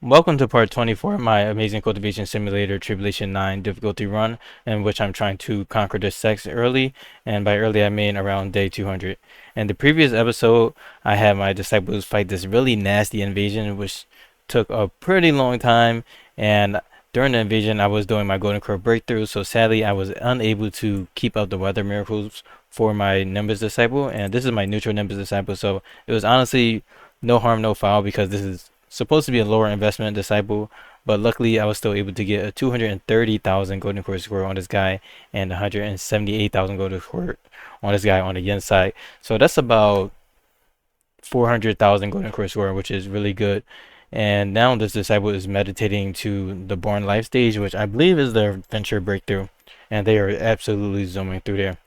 Welcome to part 24 of my amazing cultivation simulator Tribulation 9 difficulty run, in which I'm trying to conquer the sects early, and by early I mean around day 200. In the previous episode, I had my disciples fight this really nasty invasion, which took a pretty long time, and during the invasion I was doing my golden core breakthrough, so sadly I was unable to keep up the weather miracles for my Nimbus disciple, and this is my neutral Nimbus disciple, so it was honestly no harm, no foul, because this is supposed to be a lower investment disciple, but luckily I was still able to get a 230,000 golden core score on this guy and 178,000 golden core on this guy on the yen side. So that's about 400,000 golden core score, which is really good. And now this disciple is meditating to the born life stage, which I believe is their venture breakthrough, and they are absolutely zooming through there.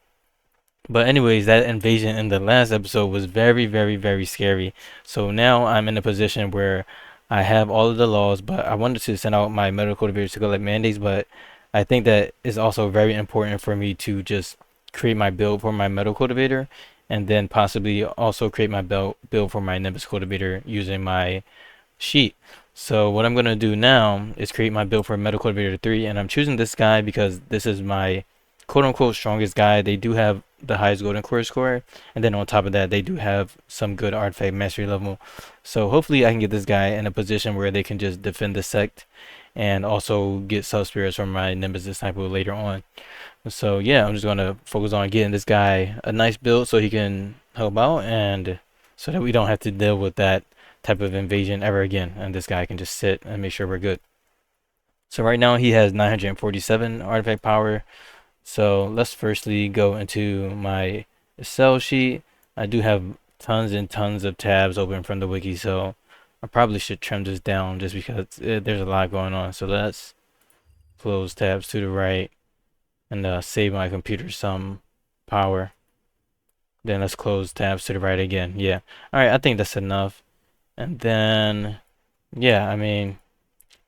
But anyways, that invasion in the last episode was very, very, very scary. So now I'm in a position where I have all of the laws, but I wanted to send out my medical cultivators to collect mandates, but I think that it's also very important for me to just create my build for my medical cultivator, and then possibly also create my build for my Nimbus cultivator using my sheet. So what I'm going to do now is create my build for medical cultivator 3, and I'm choosing this guy because this is my quote unquote strongest guy. They do have the highest golden core score, and then on top of that they do have some good artifact mastery level, so hopefully I can get this guy in a position where they can just defend the sect and also get sub spirits from my Nimbus disciple later on. So yeah, I'm just going to focus on getting this guy a nice build so he can help out, and so that we don't have to deal with that type of invasion ever again, and this guy can just sit and make sure we're good. So right now he has 947 artifact power. So let's firstly go into my Excel sheet. I do have tons and tons of tabs open from the wiki, so I probably should trim this down just because there's a lot going on. So let's close tabs to the right and save my computer some power. Then let's close tabs to the right again. Yeah. All right, I think that's enough. And then, yeah, I mean,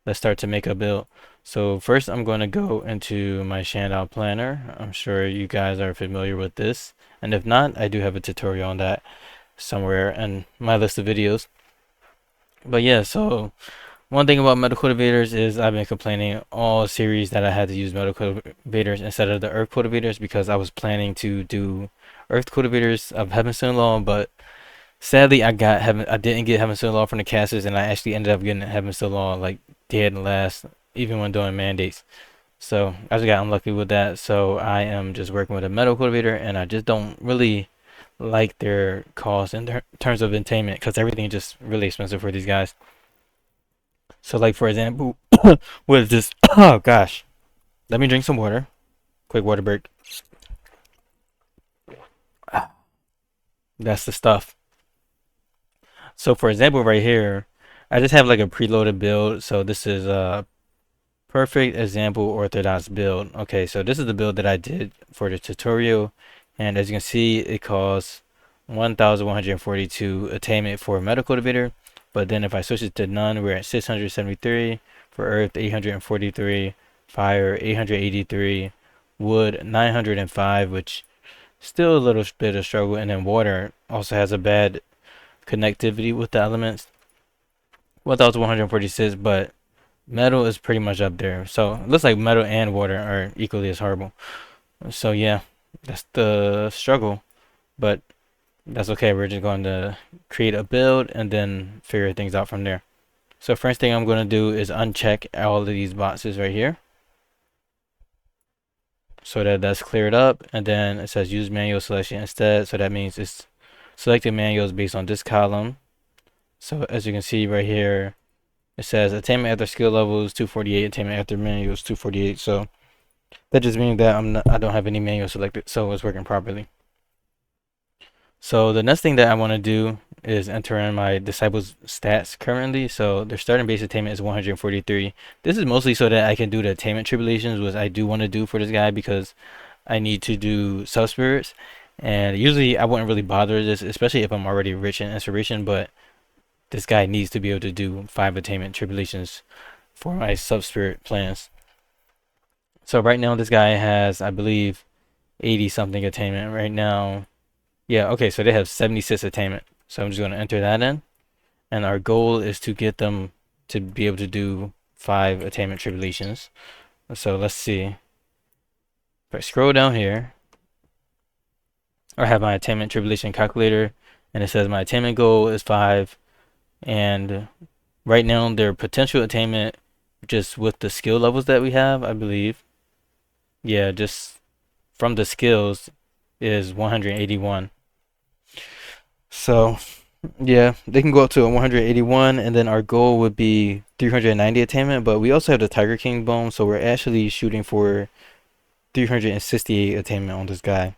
let's start to make a build. So first I'm going to go into my Shandow planner. I'm sure you guys are familiar with this, and if not, I do have a tutorial on that somewhere in my list of videos. But yeah, so one thing about metal cultivators is I've been complaining all series that I had to use metal cultivators instead of the earth cultivators, because I was planning to do earth cultivators of Heavenstone Law, but sadly I didn't get Heavenstone Law from the casters, and I actually ended up getting Heavenstone Law like dead last, even when doing mandates. So I just got unlucky with that. So I am just working with a metal cultivator, and I just don't really like their cost in terms of attainment, because everything is just really expensive for these guys. So like for example, with this, oh gosh, let me drink some water. Quick water break. That's the stuff. So for example, right here, I just have like a preloaded build. So this is a perfect example orthodox build. Okay, so this is the build that I did for the tutorial, and as you can see, it costs 1,142 attainment for a medical cultivator. But then if I switch it to none, we're at 673 for earth, 843, fire 883, wood 905, which still a little bit of struggle, and then water also has a bad connectivity with the elements, 1,146, but metal is pretty much up there. So it looks like metal and water are equally as horrible. So yeah, that's the struggle, but that's okay. We're just going to create a build and then figure things out from there. So first thing I'm going to do is uncheck all of these boxes right here, so that that's cleared up, and then it says use manual selection instead. So that means it's selecting manuals based on this column. So as you can see right here, it says attainment after skill levels 248, attainment after manuals 248. So that just means that I don't have any manual selected, so it's working properly. So the next thing that I want to do is enter in my disciples stats currently. So their starting base attainment is 143. This is mostly so that I can do the attainment tribulations, which I do want to do for this guy, because I need to do sub spirits, and usually I wouldn't really bother this, especially if I'm already rich in inspiration, but this guy needs to be able to do 5 attainment tribulations for my sub spirit plans. So right now this guy has, I believe, 80 something attainment right now. Yeah, okay, so they have 76 attainment. So I'm just going to enter that in. And our goal is to get them to be able to do 5 attainment tribulations. So let's see. If I scroll down here, I have my attainment tribulation calculator, and it says my attainment goal is 5, and right now their potential attainment, just with the skill levels that we have, I believe, yeah, just from the skills, is 181. So yeah, they can go up to 181, and then our goal would be 390 attainment, but we also have the Tiger King bone, so we're actually shooting for 368 attainment on this guy.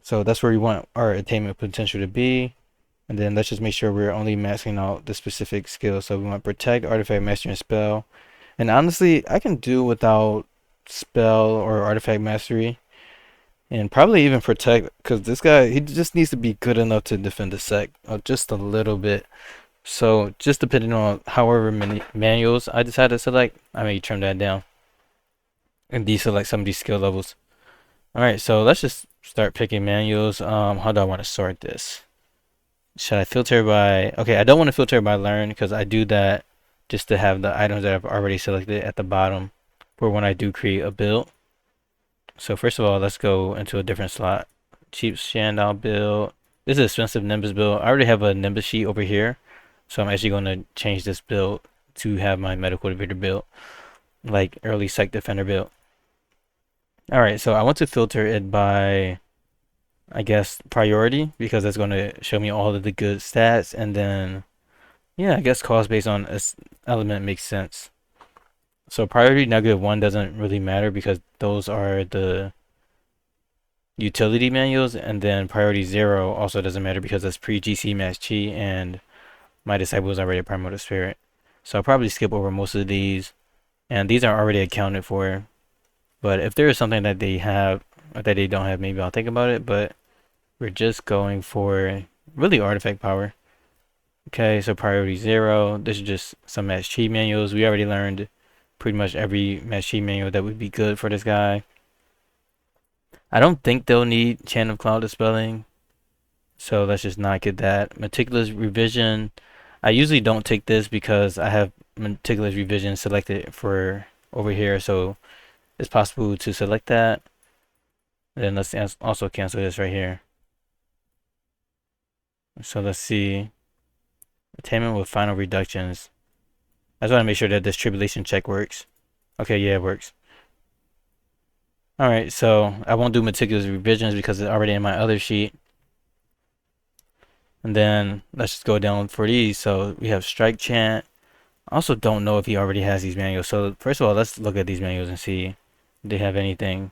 So that's where we want our attainment potential to be. And then let's just make sure we're only maxing out the specific skill. So we want protect, artifact, mastery, and spell. And honestly, I can do without spell or artifact mastery. And probably even protect, because this guy, he just needs to be good enough to defend the sect just a little bit. So just depending on however many manuals I decide to select, I may trim that down and deselect some of these skill levels. Alright, so let's just start picking manuals. How do I want to sort this? Should I filter by... Okay, I don't want to filter by learn, because I do that just to have the items that I've already selected at the bottom for when I do create a build. So first of all, let's go into a different slot. Cheap Shandal build. This is an expensive Nimbus build. I already have a Nimbus sheet over here, so I'm actually going to change this build to have my medical cultivator build, like early Sect defender build. Alright, so I want to filter it by, I guess, priority, because that's going to show me all of the good stats, and then, yeah, I guess cost based on element makes sense. So priority -1 doesn't really matter, because those are the utility manuals, and then priority 0 also doesn't matter because that's pre-GC match chi, and my disciple is already a primordial spirit. So I'll probably skip over most of these, and these are already accounted for. But if there is something that they have or that they don't have, maybe I'll think about it. But we're just going for really artifact power. Okay, so priority 0. This is just some match chi manuals. We already learned pretty much every match chi manual that would be good for this guy. I don't think they'll need Chant of Cloud Dispelling, so let's just not get that. Meticulous Revision. I usually don't take this because I have Meticulous Revision selected for over here, so it's possible to select that. Then let's also cancel this right here. So let's see. Attainment with final reductions. I just want to make sure that this tribulation check works. Okay, yeah, it works. Alright, so I won't do meticulous revisions because it's already in my other sheet. And then let's just go down for these. So we have Strike Chant. I also don't know if he already has these manuals. So first of all, let's look at these manuals and see if they have anything.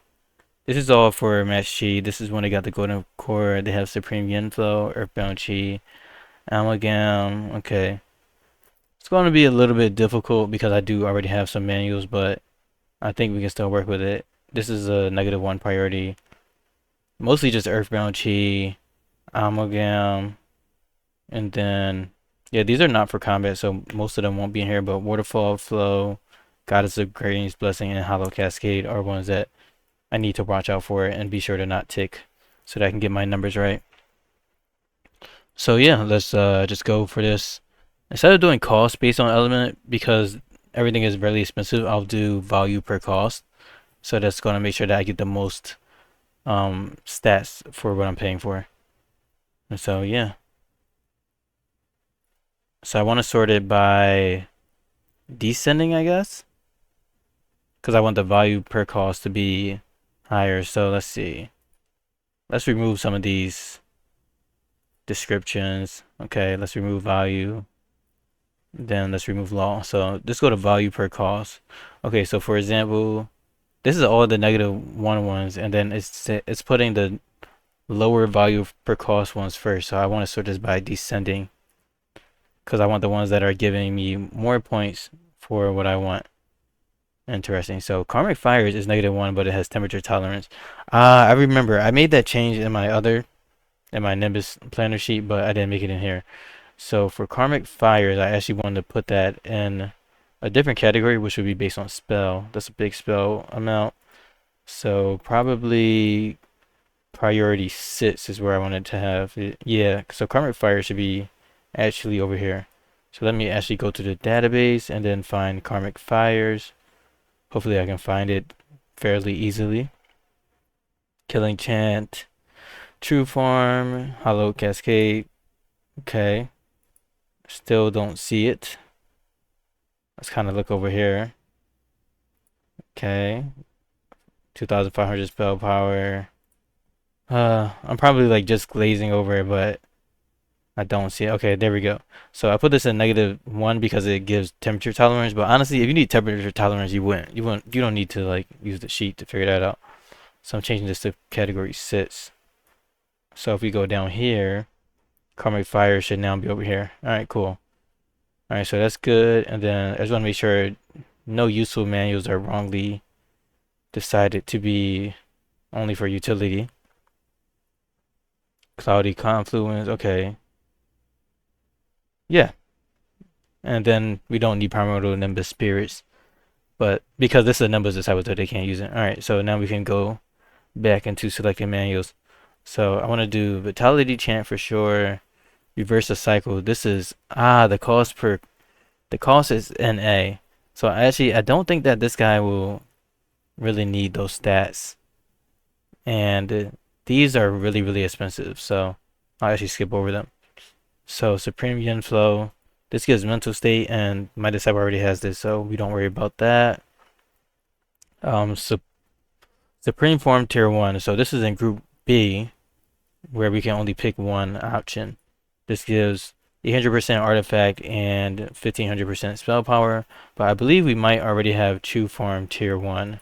This is all for Match Chi. This is when they got the Golden Core. They have Supreme Yin Flow, Earthbound Chi, Amalgam. Okay. It's going to be a little bit difficult because I do already have some manuals, but I think we can still work with it. This is a -1 priority. Mostly just Earthbound Chi, Amalgam, and then, yeah, these are not for combat, so most of them won't be in here, but Waterfall Flow, Goddess of Greatness Blessing, and Hollow Cascade are ones that I need to watch out for and be sure to not tick so that I can get my numbers right. So yeah, let's just go for this. Instead of doing cost based on element, because everything is really expensive, I'll do value per cost. So that's going to make sure that I get the most stats for what I'm paying for. And so yeah. So I want to sort it by descending, I guess, because I want the value per cost to be higher. So let's see. Let's remove some of these descriptions. Okay, let's remove value. Then let's remove law. So let's go to value per cost. Okay, so for example, this is all the -1 ones, and then it's putting the lower value per cost ones first. So I want to sort this by descending, because I want the ones that are giving me more points for what I want. Interesting. So Karmic Fires is -1, but it has temperature tolerance. I remember I made that change in my Nimbus planner sheet, but I didn't make it in here. So for Karmic Fires, I actually wanted to put that in a different category, which would be based on spell. That's a big spell amount. So probably priority 6 is where I wanted to have it. Yeah, so Karmic Fire should be actually over here. So let me actually go to the database and then find Karmic Fires. Hopefully I can find it fairly easily. Killing Chant, True Farm, Hollow Cascade. Okay. Still don't see it. Let's kind of look over here. Okay. 2,500 spell power. I'm probably like just glazing over it, but I don't see it. Okay, there we go. So I put this in -1 because it gives temperature tolerance. But honestly, if you need temperature tolerance, you don't need to like use the sheet to figure that out. So I'm changing this to category 6. So if we go down here, Karmic Fire should now be over here. All right, cool. All right, so that's good. And then I just want to make sure no useful manuals are wrongly decided to be only for utility. Cloudy Confluence, okay. Yeah. And then we don't need Primordial Nimbus Spirits. But because this is a Nimbus disciple, so they can't use it. Alright, so now we can go back into selecting manuals. So I want to do Vitality Chant for sure. Reverse the cycle. This is the cost is NA. So I don't think that this guy will really need those stats. And these are really, really expensive. So I'll actually skip over them. So Supreme Yin Flow. This gives mental state, and my disciple already has this, so we don't worry about that. Supreme Form Tier 1. So this is in Group B, where we can only pick one option. This gives 800% artifact and 1500% spell power, but I believe we might already have True Form Tier 1,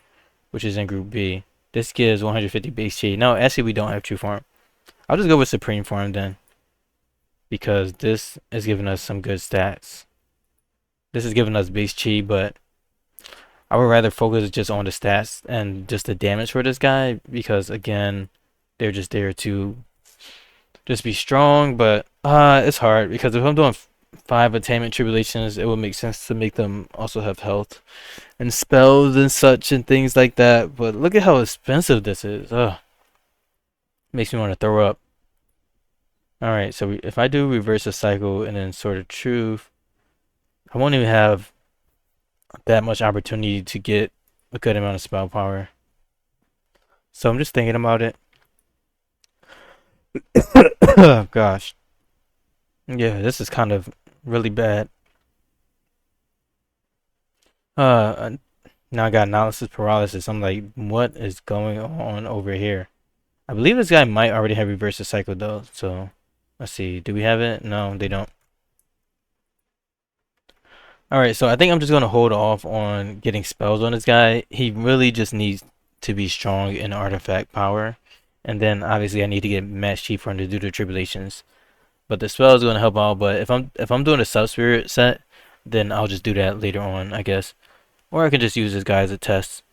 which is in Group B. This gives 150 base chi. No, actually we don't have True Form. I'll just go with Supreme Form then, because this is giving us some good stats. This is giving us base chi, but I would rather focus just on the stats and just the damage for this guy, because again, they're just there to just be strong, but it's hard because if I'm doing 5 attainment tribulations, it would make sense to make them also have health and spells and such and things like that. But look at how expensive this is. Makes me want to throw up. Alright, so if I do reverse the cycle and then Sword of Truth, I won't even have that much opportunity to get a good amount of spell power. So I'm just thinking about it. Oh gosh. Yeah, this is kind of really bad. Now I got analysis paralysis. I'm like, what is going on over here? I believe this guy might already have reversed the cycle though, so let's see. Do we have it? No, they don't. Alright, so I think I'm just gonna hold off on getting spells on this guy. He really just needs to be strong in artifact power. And then obviously I need to get match chi for him to do the tribulations. But the spell is gonna help out, but if I'm doing a sub spirit set, then I'll just do that later on, I guess. Or I can just use this guy as a test.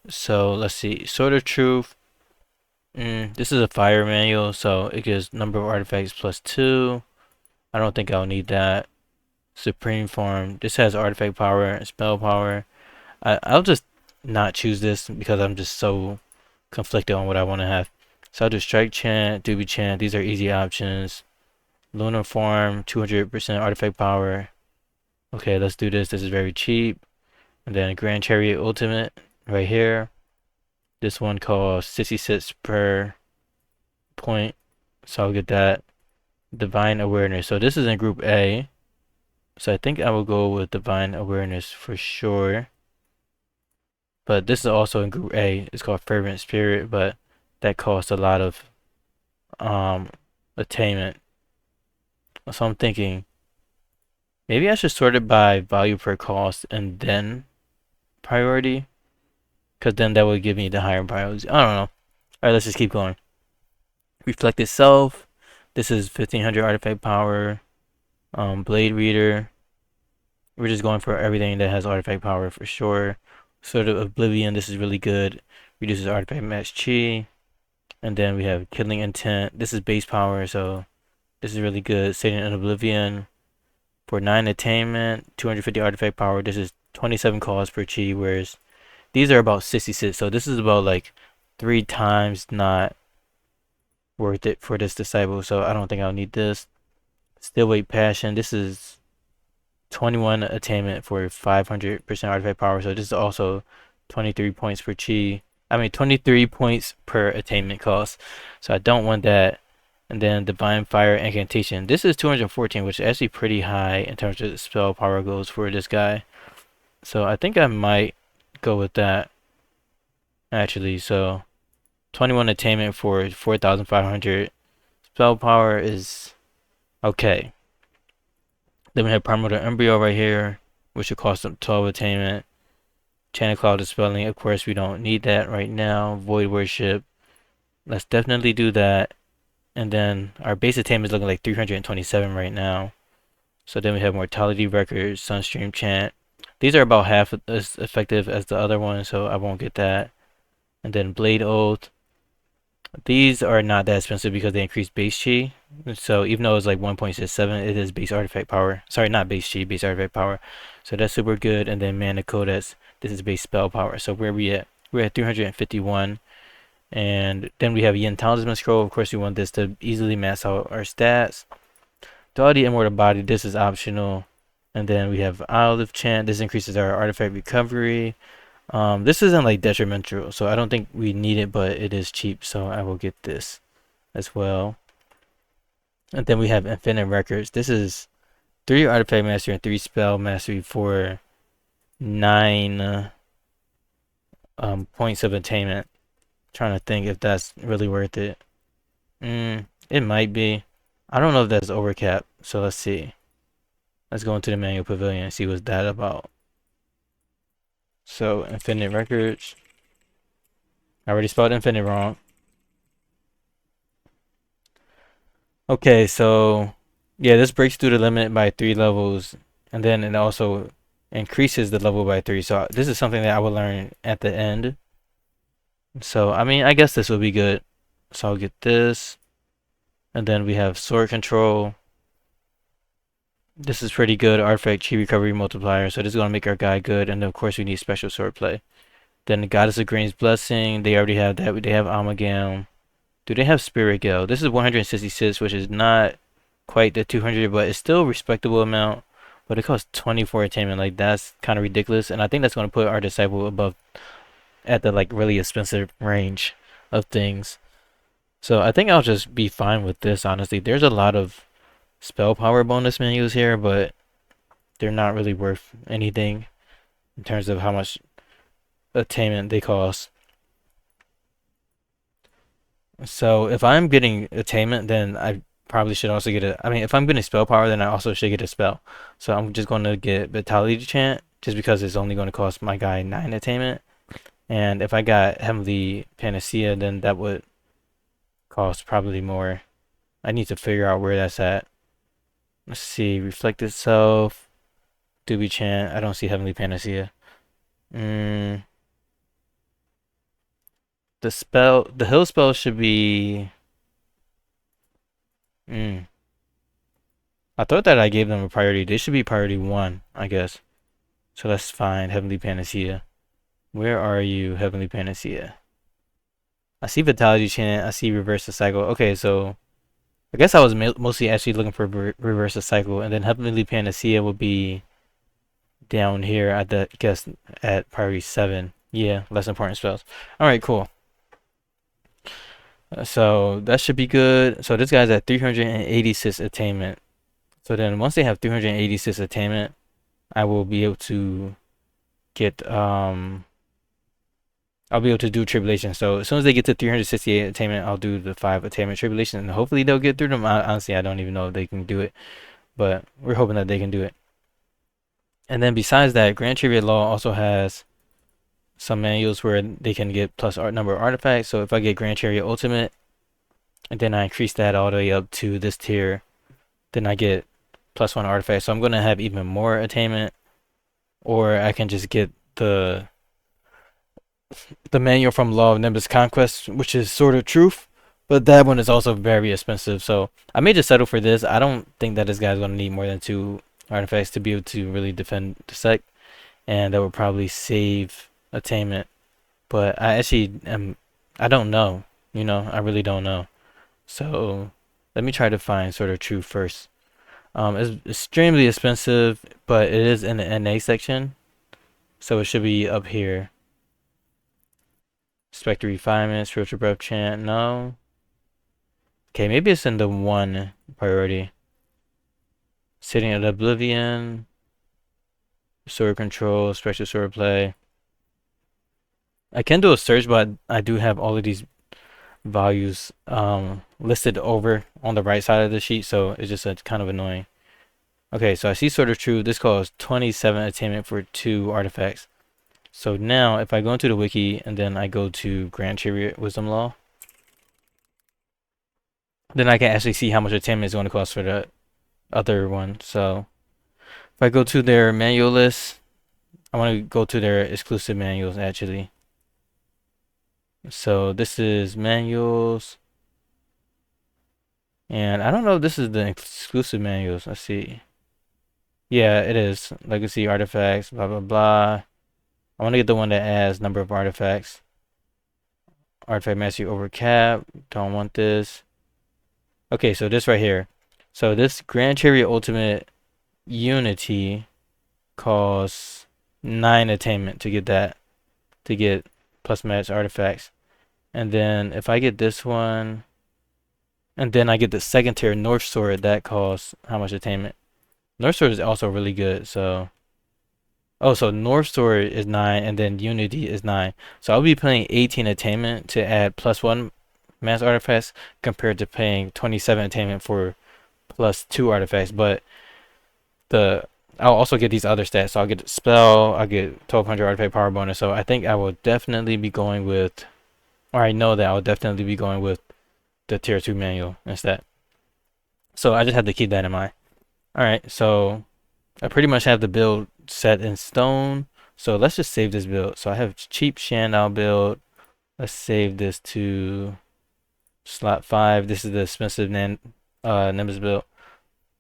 So let's see. Sword of Truth. This is a fire manual, so it gives number of artifacts +2. I don't think I'll need that. Supreme Form. This has artifact power and spell power. I'll just not choose this because I'm just so conflicted on what I want to have. So I'll do Strike Chant, Doobie Chant. These are easy options. Lunar Form, 200% artifact power. Okay, let's do this. This is very cheap. And then Grand Chariot Ultimate right here. This one costs 66 per point. So I'll get that. Divine Awareness. So this is in Group A. So I think I will go with Divine Awareness for sure. But this is also in Group A. It's called Fervent Spirit, but that costs a lot of attainment. So I'm thinking maybe I should sort it by value per cost and then priority, because then that would give me the higher priorities. I don't know. Alright, let's just keep going. Reflect Itself. This is 1500 artifact power. Blade Reader. We're just going for everything that has artifact power for sure. Sort of Oblivion. This is really good. Reduces artifact match chi. And then we have Killing Intent. This is base power, so this is really good. Satan in Oblivion. For 9 attainment, 250 artifact power. This is 27 cost per chi, whereas these are about 66. So this is about like 3 times not worth it for this disciple. So I don't think I'll need this. Still Wait Passion. This is 21 attainment for 500% artifact power. So this is also 23 points per chi. 23 points per attainment cost. So I don't want that. And then Divine Fire Incantation. This is 214, which is actually pretty high in terms of spell power goals for this guy. So I think I might go with that, actually. So 21 attainment for 4,500. Spell power is okay. Then we have Primordial Embryo right here, which will cost them 12 attainment. Channel Cloud Dispelling, of course, we don't need that right now. Void Worship, let's definitely do that. And then our base attainment is looking like 327 right now. So then we have Mortality Records, Sunstream Chant. These are about half as effective as the other one, so I won't get that. And then Blade Oath. These are not that expensive because they increase base chi. So even though it's like 1.67, it is base artifact power. Sorry, not base chi, base artifact power. So that's super good. And then Mana Codex. This is base spell power. So where are we at? We're at 351. And then we have Yin Talisman Scroll. Of course, we want this to easily max out our stats. Duality Immortal Body. This is optional. And then we have Olive Chant. This increases our artifact recovery. This isn't like detrimental, so I don't think we need it, but it is cheap, so I will get this as well. And then we have Infinite Records. This is 3 Artifact Mastery and 3 Spell Mastery for 9 points of attainment. Trying to think if that's really worth it. It might be. I don't know if that's overcap, so let's see. Let's go into the manual pavilion and see what's that about. So, Infinite Records. I already spelled Infinite wrong. Okay, so yeah, this breaks through the limit by 3 levels, and then it also increases the level by 3. So this is something that I will learn at the end. So I guess this will be good. So I'll get this, and then we have Sword Control. This is pretty good. Artifact Chi Recovery Multiplier. So this is gonna make our guy good, and then of course we need Special Sword Play. Then the Goddess of Grain's Blessing. They already have that. They have Amalgam. Do they have Spirit Gale? This is 166, which is not quite the 200, but it's still a respectable amount. But it costs 24 attainment. Like, that's kind of ridiculous. And I think that's going to put our Disciple above at the like really expensive range of things. So I think I'll just be fine with this, honestly. There's a lot of spell power bonus menus here, but they're not really worth anything in terms of how much attainment they cost. So if I'm getting attainment, then I probably should also get a. If I'm getting spell power, then I also should get a spell. So I'm just going to get Vitality Chant, just because it's only going to cost my guy 9 attainment. And if I got Heavenly Panacea, then that would cost probably more. I need to figure out where that's at. Let's see, Reflected Self, Doobie Chant. I don't see Heavenly Panacea. The heal spell should be. I thought that I gave them a priority. They should be priority 1, I guess. So that's fine. Heavenly Panacea. Where are you, Heavenly Panacea? I see Vitality Chant. I see Reverse the Cycle. Okay, so I guess I was mostly actually looking for Reverse the Cycle, and then Heavenly Panacea will be down here at the guess at priority 7. Yeah, less important spells. All right, cool. So that should be good. So this guy's at 386 attainment. So then once they have 386 attainment, I will be able to get I'll be able to do Tribulation. So as soon as they get to 368 attainment, I'll do the 5 attainment Tribulation, and hopefully they'll get through them. Honestly, I don't even know if they can do it, but we're hoping that they can do it. And then besides that, Grand Tribute Law also has some manuals where they can get plus number of artifacts. So if I get Grand Chariot Ultimate, and then I increase that all the way up to this tier, then I get plus 1 artifact. So I'm going to have even more attainment, or I can just get the manual from Law of Nimbus Conquest, which is Sword of Truth, but that one is also very expensive. So I may just settle for this. I don't think that this guy's going to need more than 2 artifacts to be able to really defend the sect, and that would probably save attainment. But I actually I don't know. I really don't know. So let me try to find Sword of Truth first. It's extremely expensive, but it is in the NA section, so it should be up here. Spectre Refinement, Spiritual Breath Chant, no. Okay, maybe it's in the 1 priority. Sitting at Oblivion, Sword Control, Spectral Sword Play. I can do a search, but I do have all of these values listed over on the right side of the sheet, so it's just kind of annoying. Okay, so I see Sword of Truth. This costs 27 attainment for 2 artifacts. So now, if I go into the wiki and then I go to Grand Chariot Wisdom Law, then I can actually see how much attainment is going to cost for the other one. So if I go to their manual list, I want to go to their exclusive manuals actually. So this is manuals. And I don't know if this is the exclusive manuals. Let's see. Yeah, it is. Legacy artifacts, blah, blah, blah. I want to get the one that adds number of artifacts. Artifact mastery over cap. Don't want this. Okay, so this right here. So this Grand Chariot Ultimate Unity costs 9 attainment to get that. To get plus match artifacts. And then if I get this one, and then I get the second tier North Sword, that costs how much attainment? North Sword is also really good, so. Oh, so North Sword is 9, and then Unity is 9. So I'll be paying 18 attainment to add +1 mass artifacts compared to paying 27 attainment for +2 artifacts. But I'll also get these other stats. So I'll get spell, I'll get 1200 artifact power bonus. So I think I will definitely be going with, or I know that I'll definitely be going with the tier 2 manual instead. So I just have to keep that in mind. Alright, so I pretty much have the build set in stone. So let's just save this build. So I have cheap Shandao build. Let's save this to slot 5. This is the expensive Nimbus build.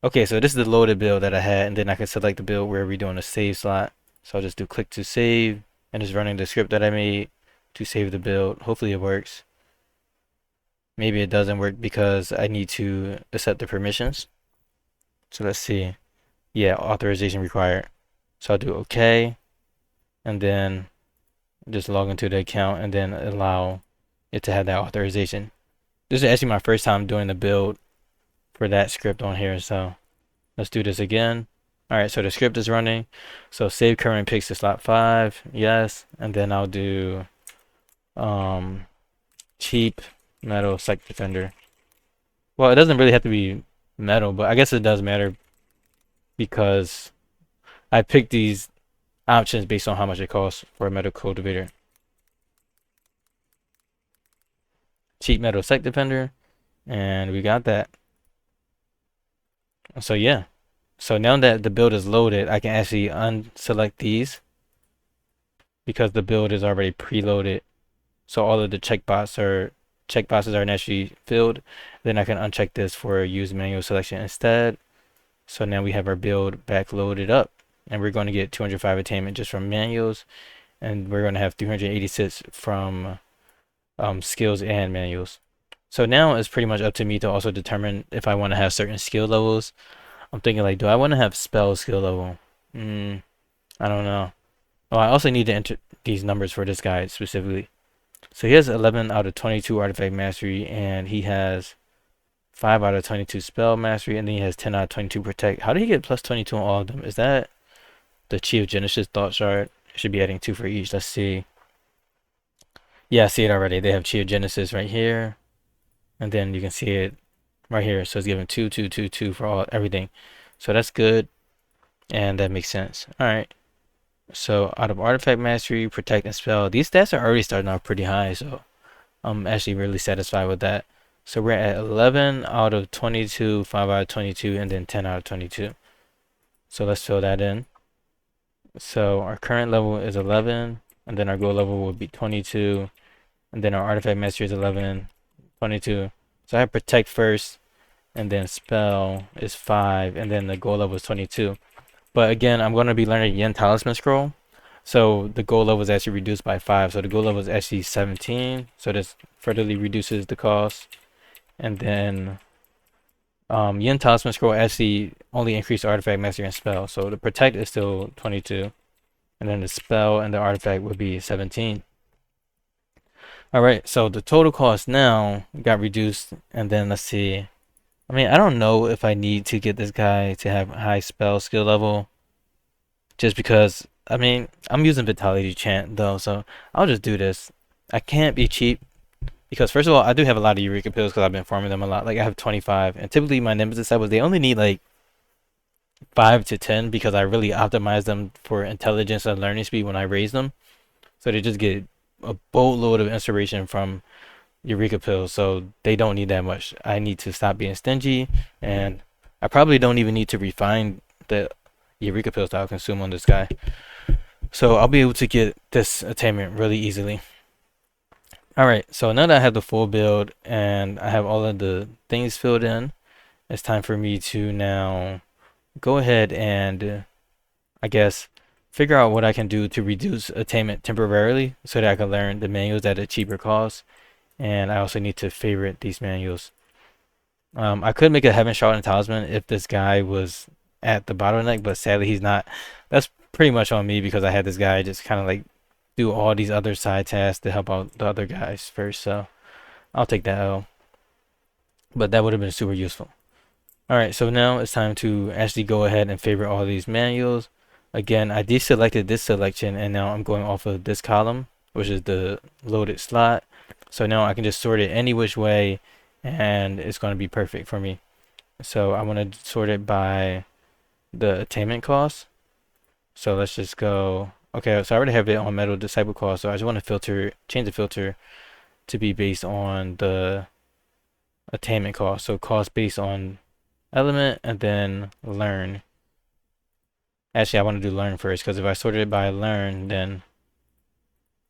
Okay, so this is the loaded build that I had, and then I can select the build where we're doing a save slot. So I'll just do click to save, and it's running the script that I made to save the build. Hopefully it works. Maybe it doesn't work because I need to accept the permissions. So let's see. Yeah, authorization required. So I'll do OK, and then just log into the account and then allow it to have that authorization. This is actually my first time doing the build for that script on here, so let's do this again. Alright, so the script is running. So save current picks to slot 5, yes, and then I'll do cheap metal Sect defender. Well, it doesn't really have to be metal, but I guess it does matter because I picked these options based on how much it costs for a metal cultivator. Cheap metal Sect defender, and we got that. So yeah, so now that the build is loaded, I can actually unselect these because the build is already preloaded. So all of the checkboxes are naturally filled. Then I can uncheck this for use manual selection instead. So now we have our build back loaded up, and we're going to get 205 attainment just from manuals, and we're going to have 386 from skills and manuals. So now it's pretty much up to me to also determine if I want to have certain skill levels. I'm thinking like, do I want to have spell skill level? I don't know. Oh, I also need to enter these numbers for this guy specifically. So he has 11 out of 22 artifact mastery, and he has 5 out of 22 spell mastery, and then he has 10 out of 22 protect. How did he get plus 22 on all of them? Is that the Chi of Genesis thought shard? It should be adding 2 for each. Let's see. Yeah, I see it already. They have Chi of Genesis right here, and then you can see it right here. So it's giving 2, 2, 2, 2 for everything. So that's good, and that makes sense. All right. So out of artifact mastery, protect, and spell, these stats are already starting off pretty high. So I'm actually really satisfied with that. So we're at 11 out of 22, 5 out of 22, and then 10 out of 22. So let's fill that in. So our current level is 11, and then our goal level will be 22, and then our artifact mastery is 11, 22. So I have protect first, and then spell is 5, and then the goal level is 22. But again, I'm going to be learning Yen Talisman Scroll. So the goal level is actually reduced by 5. So the goal level is actually 17. So this furtherly reduces the cost. And then Yin Talisman Scroll actually only increased artifact mastery and spell, so the protect is still 22, and then the spell and the artifact would be 17. All right, so the total cost now got reduced, and then let's see. I mean, I don't know if I need to get this guy to have high spell skill level, just because, I mean, I'm using Vitality Chant though, so I'll just do this. I can't be cheap, because first of all, I do have a lot of Eureka Pills because I've been farming them a lot. Like, I have 25, and typically my Nemesis cycles, they only need like 5 to 10 because I really optimize them for intelligence and learning speed when I raise them. So they just get a boatload of inspiration from Eureka Pills, so they don't need that much. I need to stop being stingy, and I probably don't even need to refine the Eureka Pills that I'll consume on this guy. So I'll be able to get this attainment really easily. Alright, so now that I have the full build and I have all of the things filled in, it's time for me to now go ahead and, I guess, figure out what I can do to reduce attainment temporarily so that I can learn the manuals at a cheaper cost. And I also need to favorite these manuals. I could make a Heaven Shroud and Talisman if this guy was at the bottleneck, but sadly he's not. That's pretty much on me because I had this guy just kind of like do all these other side tasks to help out the other guys first. So I'll take that L. But that would have been super useful. Alright, so now it's time to actually go ahead and favorite all these manuals. Again, I deselected this selection and now I'm going off of this column, which is the loaded slot. So now I can just sort it any which way and it's going to be perfect for me. So I want to sort it by the attainment cost. So let's just go. Okay, so I already have it on Metal Disciple cost, so I just want to change the filter to be based on the attainment cost. So cost based on element and then learn. Actually, I want to do learn first because if I sorted it by learn, then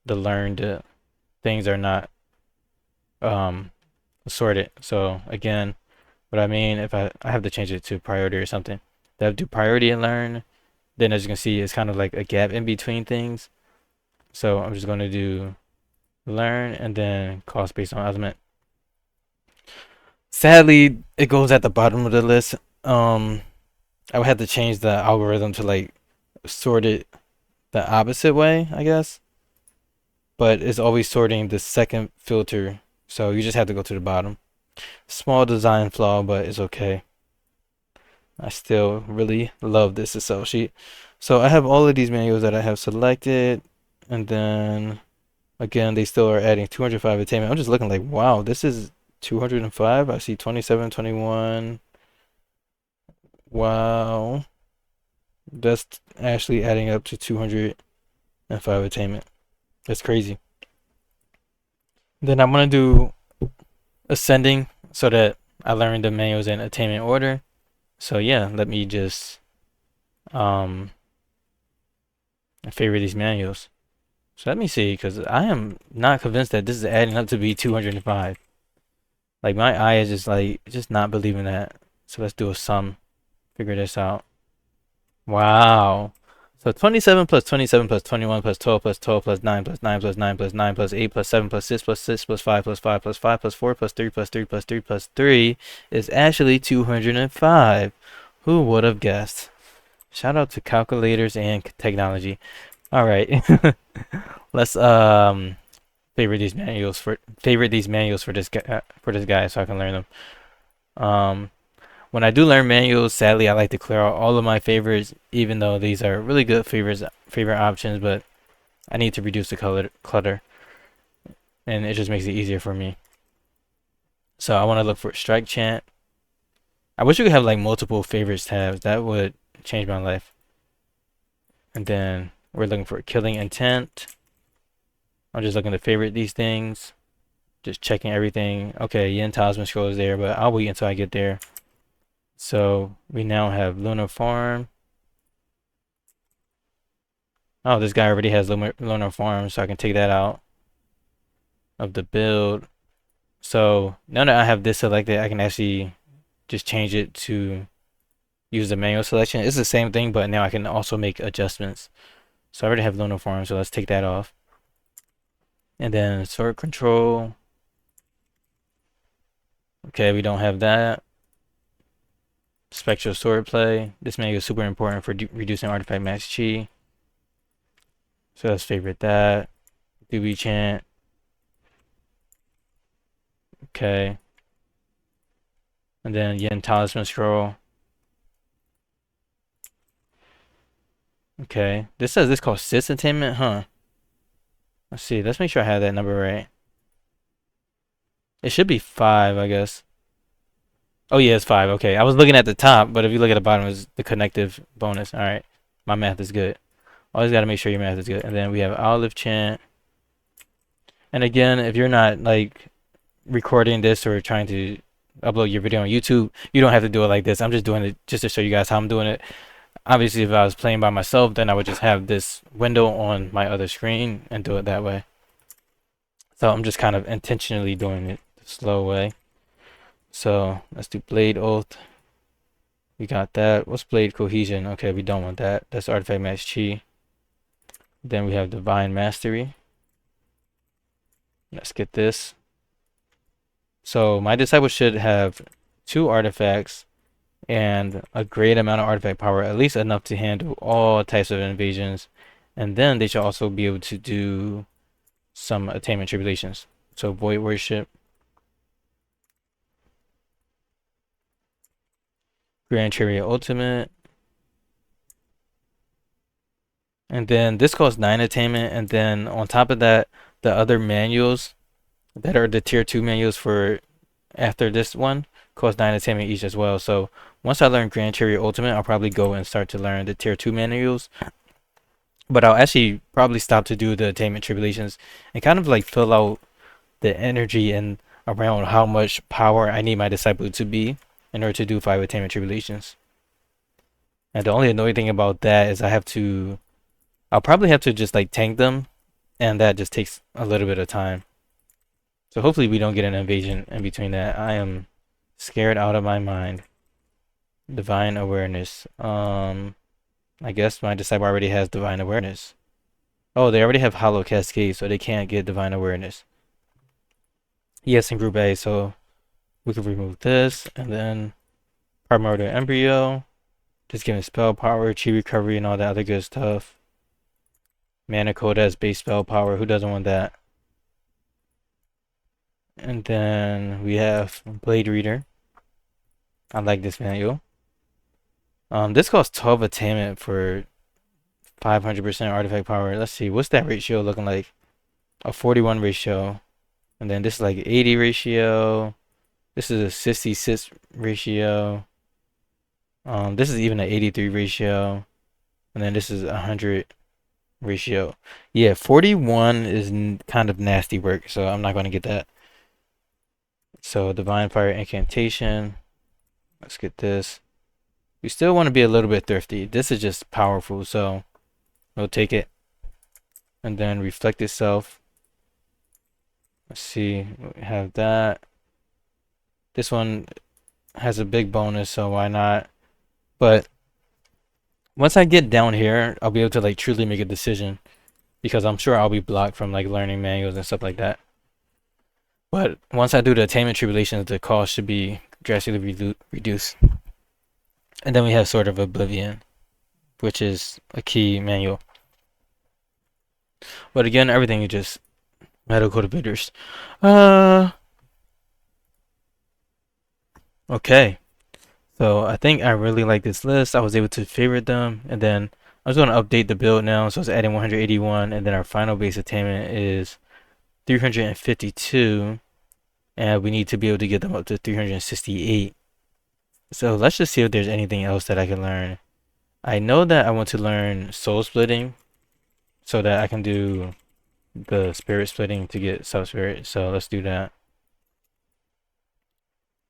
the learned things are not sorted. So again, what I mean, if I have to change it to priority or something, they have to do priority and learn. Then as you can see, it's kind of like a gap in between things. So I'm just going to do learn and then cost based on element. Sadly, it goes at the bottom of the list. I would have to change the algorithm to like sort it the opposite way, I guess. But it's always sorting the second filter, so you just have to go to the bottom. Small design flaw, but it's okay. I still really love this Excel sheet. So I have all of these manuals that I have selected, and then again they still are adding 205 attainment. I'm just looking like, wow, this is 205. I see 27, 21. Wow, that's actually adding up to 205 attainment. That's crazy. Then I'm gonna do ascending so that I learn the manuals in attainment order. So yeah, let me just favor these manuals. So let me see, because I am not convinced that this is adding up to be 205. Like my eye is just like just not believing that. So let's do a sum. Figure this out. Wow. So 27 plus 27 plus 21 plus 12 plus 12 plus 9 plus 9 plus 9 plus 9 plus 8 plus 7 plus 6 plus 6 plus 5 plus 5 plus 5 plus 4 plus 3 plus 3 plus 3 plus 3 is actually 205. Who would have guessed? Shout out to calculators and technology. All right. Let's favorite these manuals for this guy so I can learn them. When I do learn manuals, sadly I like to clear out all of my favorites, even though these are really good favorite options, but I need to reduce the clutter and it just makes it easier for me. So I want to look for strike chant. I wish you could have like multiple favorites tabs. That would change my life. And then we're looking for killing intent. I'm just looking to favorite these things. Just checking everything. Okay, Yin Talisman Scroll is there, but I'll wait until I get there. So we now have Lunar Farm. Oh, this guy already has Lunar Farm, so I can take that out of the build. So now that I have this selected, I can actually just change it to use the manual selection. It's the same thing, but now I can also make adjustments. So I already have Lunar Farm, so let's take that off. And then Sword Control. Okay, we don't have that. Spectral Swordplay. This manual is super important for reducing artifact max chi. So let's favorite that. Doobie Chant. Okay. And then Yen Talisman Scroll. Okay. This says this called Sith Attainment, huh? Let's see. Let's make sure I have that number right. It should be 5, I guess. Oh yeah, it's 5. Okay. I was looking at the top, but if you look at the bottom, it's the connective bonus. Alright. My math is good. Always gotta make sure your math is good. And then we have Olive Chant. And again, if you're not like recording this or trying to upload your video on YouTube, you don't have to do it like this. I'm just doing it just to show you guys how I'm doing it. Obviously, if I was playing by myself, then I would just have this window on my other screen and do it that way. So I'm just kind of intentionally doing it the slow way. So let's do Blade Oath. We got that. What's Blade Cohesion? Okay, we don't want that. That's Artifact Max Chi. Then we have Divine Mastery. Let's get this. So my disciple should have 2 artifacts and a great amount of artifact power, at least enough to handle all types of invasions. And then they should also be able to do some attainment tribulations. So Void Worship, Grand Chariot Ultimate, and then this costs 9 attainment. And then on top of that, the other manuals that are the tier 2 manuals for after this one cost 9 attainment each as well. So once I learn Grand Chariot Ultimate, I'll probably go and start to learn the tier 2 manuals. But I'll actually probably stop to do the attainment tribulations and kind of like fill out the energy and around how much power I need my disciple to be in order to do 5 attainment tribulations. And the only annoying thing about that is I'll probably have to just like tank them, and that just takes a little bit of time. So hopefully we don't get an invasion in between that. I am scared out of my mind. Divine Awareness. I guess my disciple already has Divine Awareness. Oh, they already have Hollow Cascade, so they can't get Divine Awareness. Yes, in Group A, so we could remove this, and then Primordial Embryo. Just giving spell power, chi recovery, and all that other good stuff. Mana Code as base spell power. Who doesn't want that? And then we have Blade Reader. I like this manual. This costs 12 attainment for 500% artifact power. Let's see, what's that ratio looking like? A 41 ratio. And then this is like 80 ratio. This is a 66 ratio. This is even an 83 ratio. And then this is 100 ratio. Yeah, 41 is kind of nasty work, so I'm not going to get that. So Divine Fire Incantation. Let's get this. We still want to be a little bit thrifty. This is just powerful, so we'll take it. And then Reflect Itself. Let's see, we have that. This one has a big bonus, so why not? But once I get down here, I'll be able to like truly make a decision, because I'm sure I'll be blocked from like learning manuals and stuff like that. But once I do the attainment tribulations, the cost should be drastically reduced. And then we have Sword of Oblivion, which is a key manual. But again, everything is just medical bidders. Okay. So I think I really like this list. I was able to favorite them, and then I'm just going to update the build now. So it's adding 181, and then our final base attainment is 352, and we need to be able to get them up to 368. So let's just see if there's anything else that I can learn. I know that I want to learn soul splitting so that I can do the spirit splitting to get sub-spirit. So let's do that.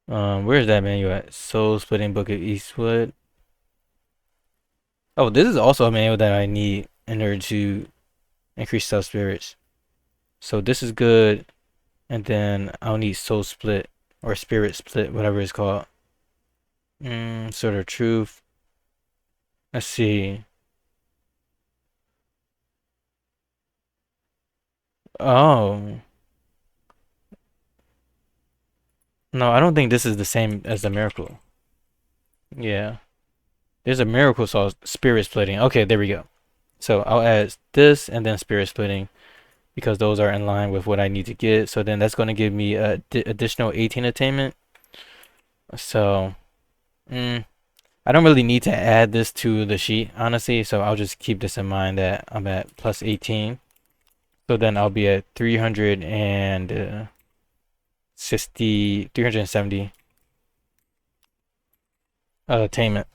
Where's that manual at? Soul Splitting Book of Eastwood. Oh, this is also a manual that I need in order to increase sub-spirits. So this is good. And then I'll need Soul Split or Spirit Split, whatever it's called. Sort of Truth. Let's see. Oh. No, I don't think this is the same as the Miracle. Yeah. There's a miracle sauce, spirit splitting. Okay, there we go. So I'll add this and then spirit splitting because those are in line with what I need to get. So then that's going to give me a additional 18 attainment. So I don't really need to add this to the sheet, honestly. So I'll just keep this in mind that I'm at plus 18. So then I'll be at 370 attainment.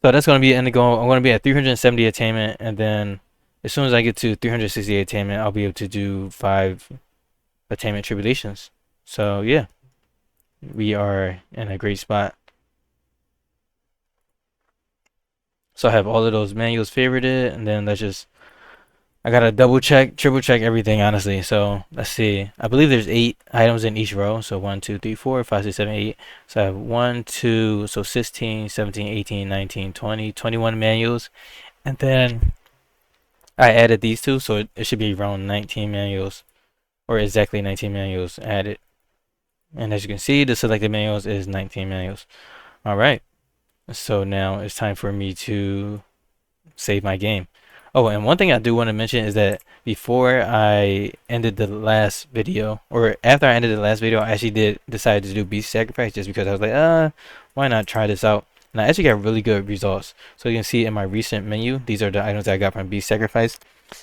So that's going to be the end goal. I'm going to be at 370 attainment, and then as soon as I get to 368 attainment, I'll be able to do 5 attainment tribulations. So yeah, we are in a great spot. So I have all of those manuals favorited, and then let's just I gotta double check, triple check everything honestly. So let's see. I believe there's 8 items in each row. So 1, 2, 3, 4, 5, 6, 7, 8. So I have 1, 2, so 16, 17, 18, 19, 20, 21 manuals. And then I added these two, so it should be around 19 manuals, or exactly 19 manuals added. And as you can see, the selected manuals is 19 manuals. All right. So now it's time for me to save my game. Oh, and one thing I do want to mention is that before I ended the last video, or after I ended the last video, I actually did decide to do beast sacrifice just because I was like, why not try this out? And I actually got really good results. So you can see in my recent menu, these are the items that I got from beast sacrifice.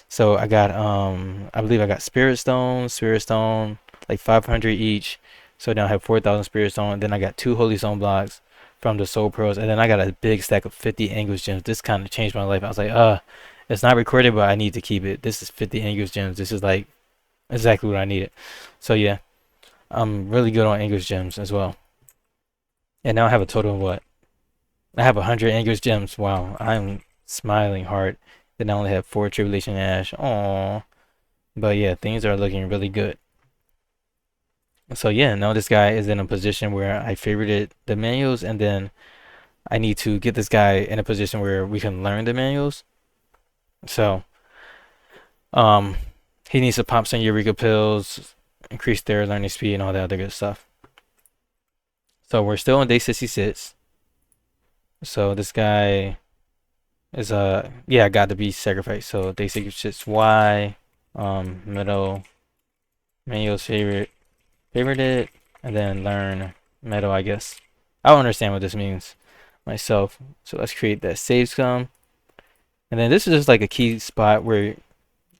So I got I believe I got spirit stone, like 500 each. So now I have 4,000 spirit stone. And then I got 2 holy stone blocks from the soul pearls, and then I got a big stack of 50 anguish gems. This kind of changed my life. I was like, it's not recorded, but I need to keep it. This is 50 anguish gems. This is like exactly what I needed. So yeah, I'm really good on anguish gems as well. And now I have a total of what? I have 100 anguish gems. Wow, I'm smiling hard. Then I only have 4 tribulation ash. Aww. But yeah, things are looking really good. So yeah, now this guy is in a position where I favorited the manuals, and then I need to get this guy in a position where we can learn the manuals. So, um, he needs to pop some Eureka pills, increase their learning speed, and all that other good stuff. So we're still on day 66. So this guy is yeah, got to be sacrificed. So day 66 Y, metal, manual's favorited, and then learn metal, I guess. I don't understand what this means myself. So let's create that save scum. And then this is just like a key spot where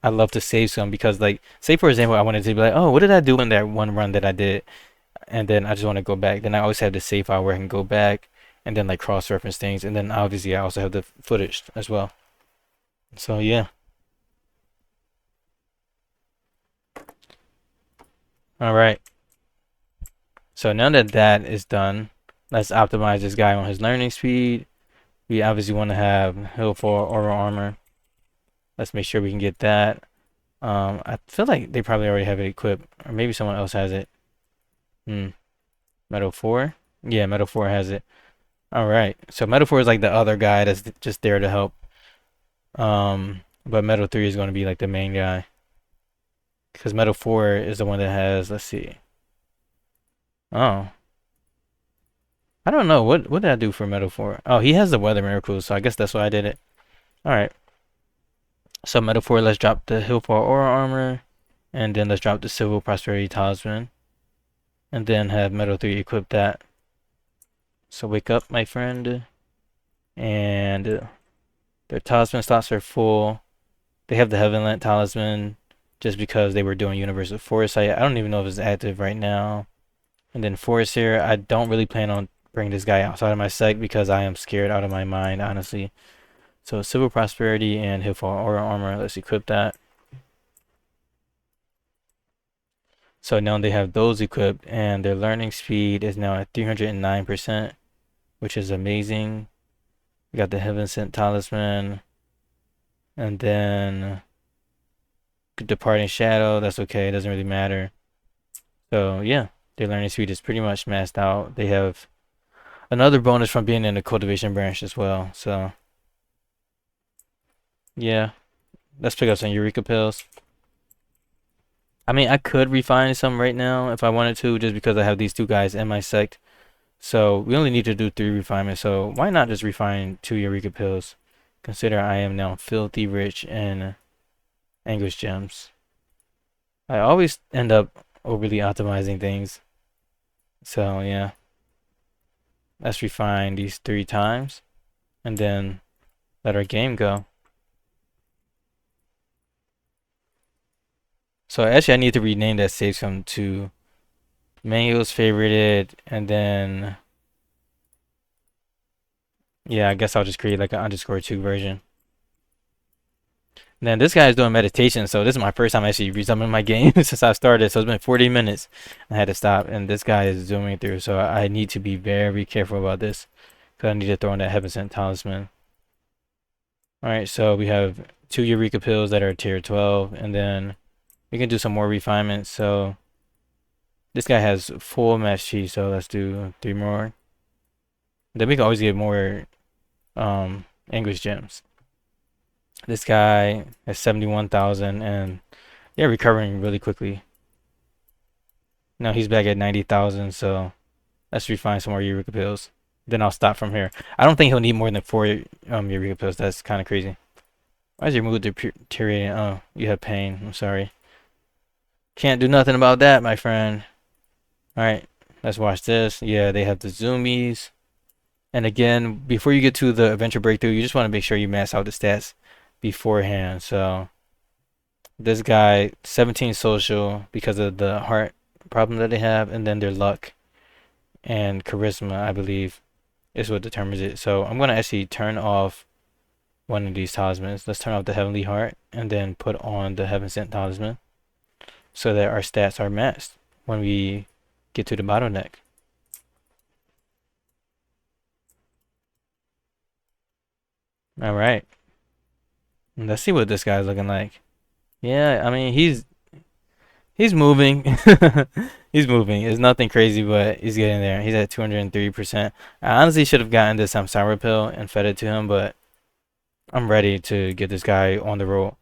I love to save some because, like, say for example, I wanted to be like, oh, what did I do in that one run that I did? And then I just want to go back. Then I always have the save file where I can go back and then like cross-reference things. And then obviously I also have the footage as well. So yeah. All right. So now that that is done, let's optimize this guy on his learning speed. We obviously want to have heal for oral armor. Let's make sure we can get that. I feel like they probably already have it equipped, or maybe someone else has it. Metal 4? Yeah, Metal 4 has it. Alright, so Metal 4 is like the other guy that's just there to help. But Metal 3 is going to be like the main guy. Because Metal 4 is the one that has, let's see. Oh. I don't know, what did I do for Metal 4? Oh, he has the weather miracles, so I guess that's why I did it. Alright. So Metal 4, let's drop the heal for aura armor. And then let's drop the Civil Prosperity Talisman. And then have Metal 3 equip that. So wake up, my friend. And their talisman slots are full. They have the Heavenland talisman just because they were doing Universal Foresight. I don't even know if it's active right now. And then Forest here, I don't really plan on bringing this guy outside of my sect because I am scared out of my mind, honestly. So Civil Prosperity and Heal for Aura Armor, let's equip that. So now they have those equipped, and their learning speed is now at 309%, which is amazing. We got the Heaven Sent Talisman, and then Departing Shadow. That's okay, it doesn't really matter. So yeah, their learning speed is pretty much maxed out. They have another bonus from being in the cultivation branch as well. So yeah, let's pick up some Eureka pills. I mean, I could refine some right now if I wanted to, just because I have these two guys in my sect. So we only need to do 3 refinements. So why not just refine 2 Eureka pills? Consider I am now filthy rich in anguish gems. I always end up overly optimizing things. So yeah, let's refine these 3 times and then let our game go. So actually I need to rename that save from to manuals favorited, and then yeah, I guess I'll just create like an _2 version. And then this guy is doing meditation, so this is my first time actually resuming my game since I started. So it's been 40 minutes. I had to stop, and this guy is zooming through. So I need to be very careful about this because I need to throw in that heaven sent talisman. All right, so we have 2 Eureka pills that are tier 12, and then we can do some more refinements. So this guy has full match chi, so let's do 3 more. Then we can always get more English gems. This guy has 71,000 and yeah, recovering really quickly. Now he's back at 90,000, so let's refine some more Eureka pills. Then I'll stop from here. I don't think he'll need more than 4 Eureka pills. That's kind of crazy. Why is your mood deteriorating? Oh, you have pain. I'm sorry. Can't do nothing about that, my friend. Alright, let's watch this. Yeah, they have the zoomies. And again, before you get to the adventure breakthrough, you just want to make sure you max out the stats beforehand. So this guy, 17 social because of the heart problem that they have, and then their luck and charisma, I believe, is what determines it. So I'm going to actually turn off one of these talismans. Let's turn off the heavenly heart and then put on the heaven sent talisman so that our stats are matched when we get to the bottleneck. All right. Let's see what this guy's looking like. Yeah, I mean he's moving. He's moving. It's nothing crazy, but he's getting there. He's at 203%. I honestly should have gotten this sour pill and fed it to him, but I'm ready to get this guy on the roll.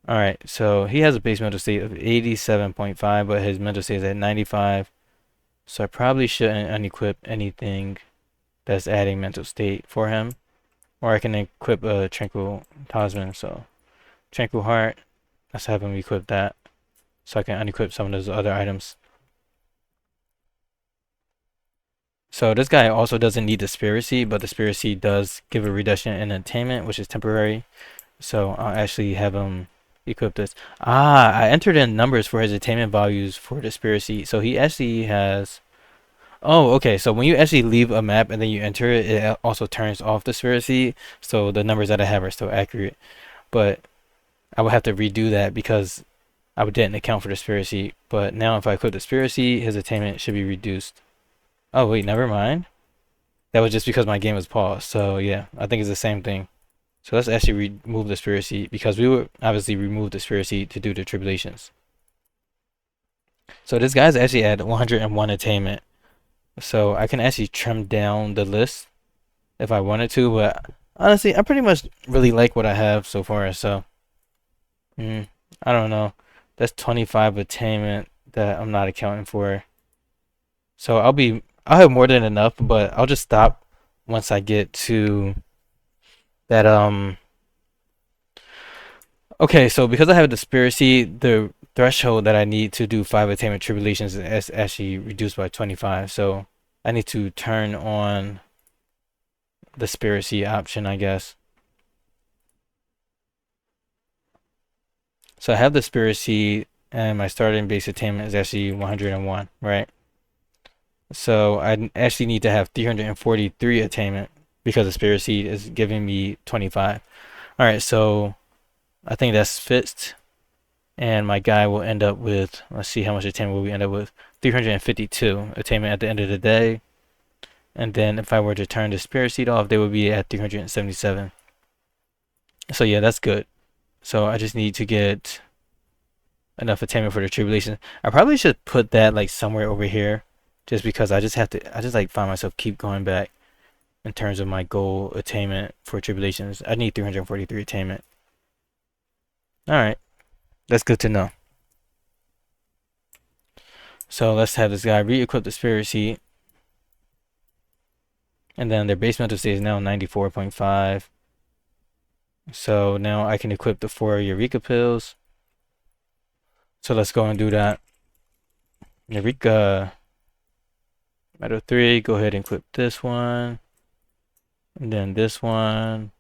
All right, so he has a base mental state of 87.5, but his mental state is at 95. So I probably shouldn't unequip anything that's adding mental state for him. Or I can equip a tranquil talisman. So tranquil heart, let's have him equip that so I can unequip some of those other items. So this guy also doesn't need the spirit seed, but the spirit seed does give a reduction in attainment, which is temporary. So I'll actually have him equip this. I entered in numbers for his attainment values for the spirit seed. So he actually has. Oh, okay. So when you actually leave a map and then you enter it, it also turns off the spirit seed. So the numbers that I have are still accurate. But I would have to redo that because I didn't account for the spirit seed. But now if I equip the spirit seed, his attainment should be reduced. Oh wait, never mind. That was just because my game was paused. So yeah, I think it's the same thing. So let's actually remove the spirit seed because we would obviously remove the spirit seed to do the tribulations. So this guy's actually at 101 attainment. So I can actually trim down the list if I wanted to, but honestly, I pretty much really like what I have so far. So I don't know. That's 25 attainment that I'm not accounting for. So I'll have more than enough, but I'll just stop once I get to that okay, so because I have the spirit seed, the threshold that I need to do 5 attainment tribulations is actually reduced by 25. So I need to turn on the spirit seed option, I guess. So I have the spirit seed and my starting base attainment is actually 101, right? So I actually need to have 343 attainment because the spirit seed is giving me 25. All right, so I think that's fixed. And my guy will end up with, let's see how much attainment will we end up with, 352 attainment at the end of the day. And then if I were to turn the spirit seed off, they would be at 377. So yeah, that's good. So I just need to get enough attainment for the tribulation. I probably should put that like somewhere over here, just because I just like find myself keep going back in terms of my goal attainment for tribulations. I need 343 attainment. All right, that's good to know. So let's have this guy re-equip the spirit seed. And then their base mental state is now 94.5. So now I can equip the 4 Eureka pills. So let's go and do that. Eureka Metal 3, go ahead and equip this one. And then this one.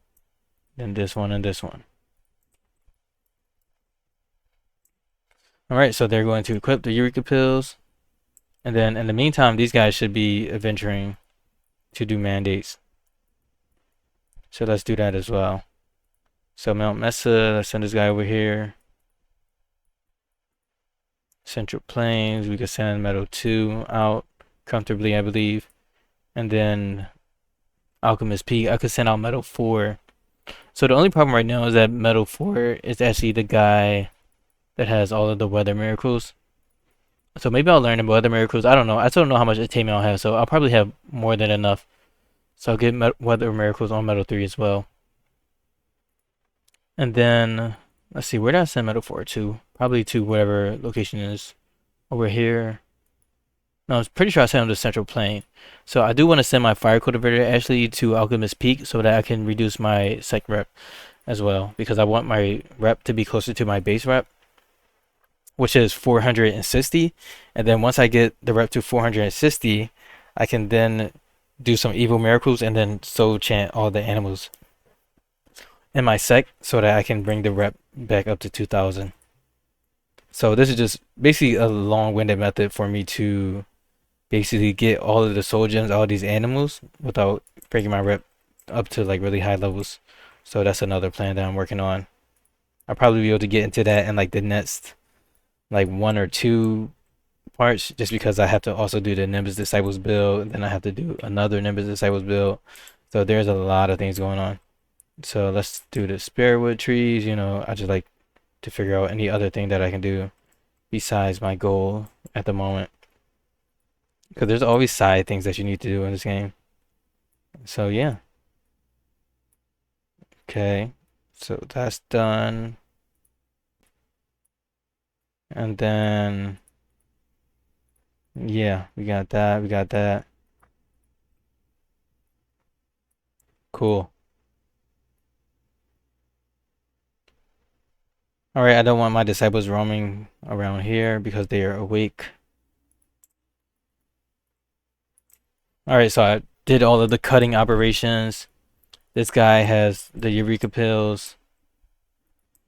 Then this one and this one. Alright, so they're going to equip the Eureka pills. And then in the meantime, these guys should be adventuring to do mandates. So let's do that as well. So Mount Mesa, let's send this guy over here. Central Plains, we could send Metal 2 out comfortably, I believe. And then Alchemist Peak, I could send out Metal 4. So the only problem right now is that Metal 4 is actually the guy that has all of the weather miracles. So maybe I'll learn the weather miracles. I don't know. I still don't know how much attainment I'll have, so I'll probably have more than enough. So I'll get weather miracles on Metal 3 as well. And then, let's see, where did I send Metal 4 to? Probably to whatever location is over here. No, I'm pretty sure I sent him to Central Plain. So I do want to send my Fire Cultivator actually to Alchemist Peak so that I can reduce my Sect rep as well. Because I want my rep to be closer to my base rep, which is 460. And then once I get the rep to 460, I can then do some evil miracles and then soul chant all the animals in my Sect so that I can bring the rep back up to 2000. So this is just basically a long-winded method for me to basically get all of the soul gems, all these animals, without breaking my rep up to like really high levels. So that's another plan that I'm working on. I'll probably be able to get into that in like the next like 1 or 2 parts, just because I have to also do the Nimbus Disciples build, and then I have to do another Nimbus Disciples build. So there's a lot of things going on. So let's do the Spiritwood trees. You know, I just like to figure out any other thing that I can do besides my goal at the moment, because there's always side things that you need to do in this game. So yeah. Okay, so that's done. And then yeah, we got that. Cool. All right, I don't want my disciples roaming around here because they are awake. All right, so I did all of the cutting operations. This guy has the Eureka pills.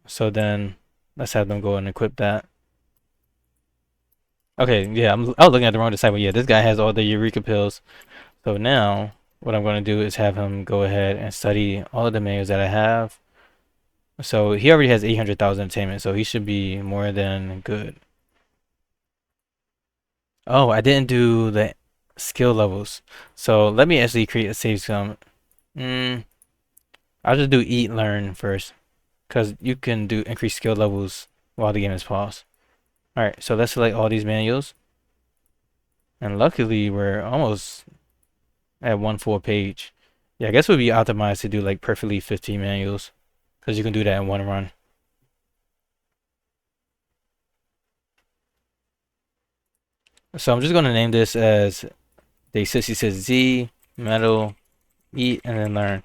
So then let's have them go and equip that. Okay, yeah, I was looking at the wrong disciple. Yeah, this guy has all the Eureka pills. So now what I'm going to do is have him go ahead and study all of the manuals that I have. So he already has 800,000 attainment, so he should be more than good. Oh, I didn't do the skill levels. So let me actually create a save sum. I'll just do eat learn first, because you can do increase skill levels while the game is paused. Alright, so let's select all these manuals. And luckily we're almost at 1 full page. Yeah, I guess it would be optimized to do like perfectly 15 manuals, because you can do that in one run. So I'm just going to name this as day 66Z, metal, eat, and then learn.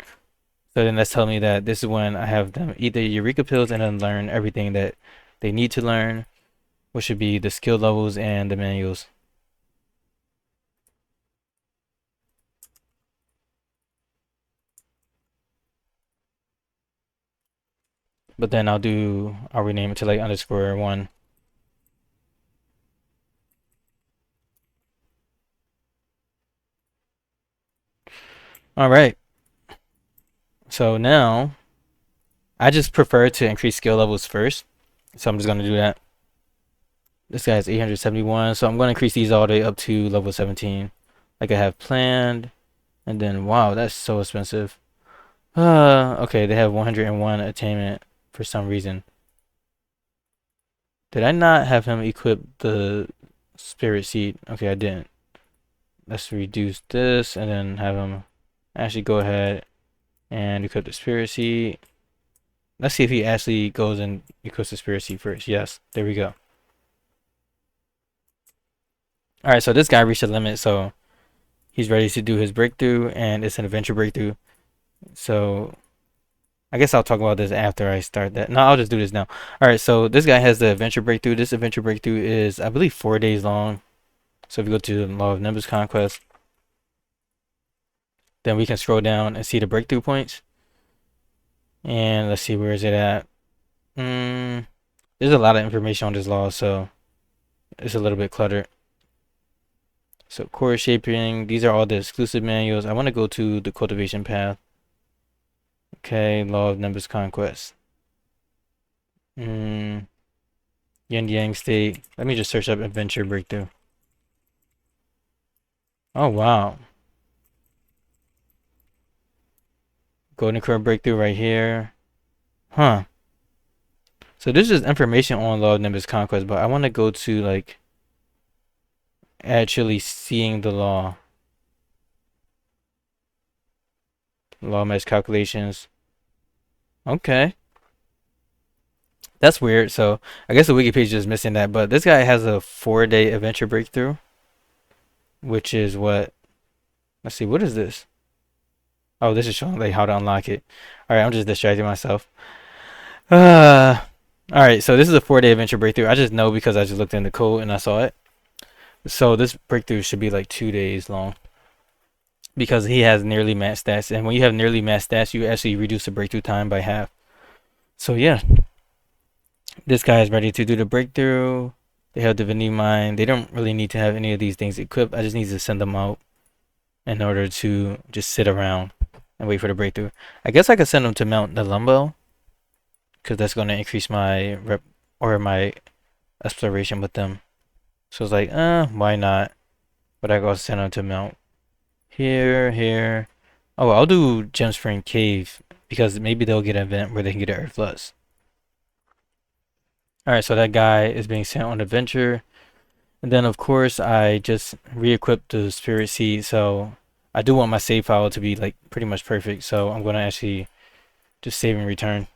So then that's telling me that this is when I have them eat the Eureka pills and then learn everything that they need to learn, which should be the skill levels and the manuals. But then I'll rename it to like _1. All right. So now I just prefer to increase skill levels first. So I'm just going to do that. This guy has 871. So I'm going to increase these all the way up to level 17 like I have planned. And then, wow, that's so expensive. Okay, they have 101 attainment for some reason. Did I not have him equip the spirit seed? Okay, I didn't. Let's reduce this and then have him actually go ahead and equip the spirit seed. Let's see if he actually goes and equips the spirit seed first. Yes, there we go. Alright, so this guy reached the limit, so He's ready to do his breakthrough, and it's an adventure breakthrough. So I guess I'll talk about this after I start that. No, I'll just do this now. All right, so this guy has the adventure breakthrough. This adventure breakthrough is, I believe, 4 days long. So if you go to the Law of Nimbus Conquest, then we can scroll down and see the breakthrough points. And let's see, where is it at? There's a lot of information on this law, so it's a little bit cluttered. So core shaping, these are all the exclusive manuals. I want to go to the cultivation path. Okay, Law of Nimbus Conquest. Yin Yang state. Let me just search up adventure breakthrough. Oh wow. Golden core breakthrough right here. Huh. So this is information on Law of Nimbus Conquest, but I want to go to like actually seeing the law. Law mesh calculations. Okay. That's weird. So I guess the wiki page is missing that, but this guy has a 4-day adventure breakthrough, which is what? Let's see. What is this? Oh, this is showing like how to unlock it. All right, I'm just distracting myself. All right. So this is a 4-day adventure breakthrough. I just know because I just looked in the code and I saw it. So this breakthrough should be like 2 days long because he has nearly max stats, and when you have nearly max stats, you actually reduce the breakthrough time by half. So yeah. This guy is ready to do the breakthrough. They have Divinity Mind. They don't really need to have any of these things equipped. I just need to send them out in order to just sit around and wait for the breakthrough. I guess I could send them to Mount Nelumbo because that's going to increase my rep or my exploration with them. So it's like, why not? But I gotta send them to Mount here. Oh, I'll do Gemspring Cave because maybe they'll get an event where they can get an Earth Plus. Alright, so that guy is being sent on adventure. And then, of course, I just re-equipped the Spirit Seed. So I do want my save file to be like pretty much perfect. So I'm going to actually just save and return.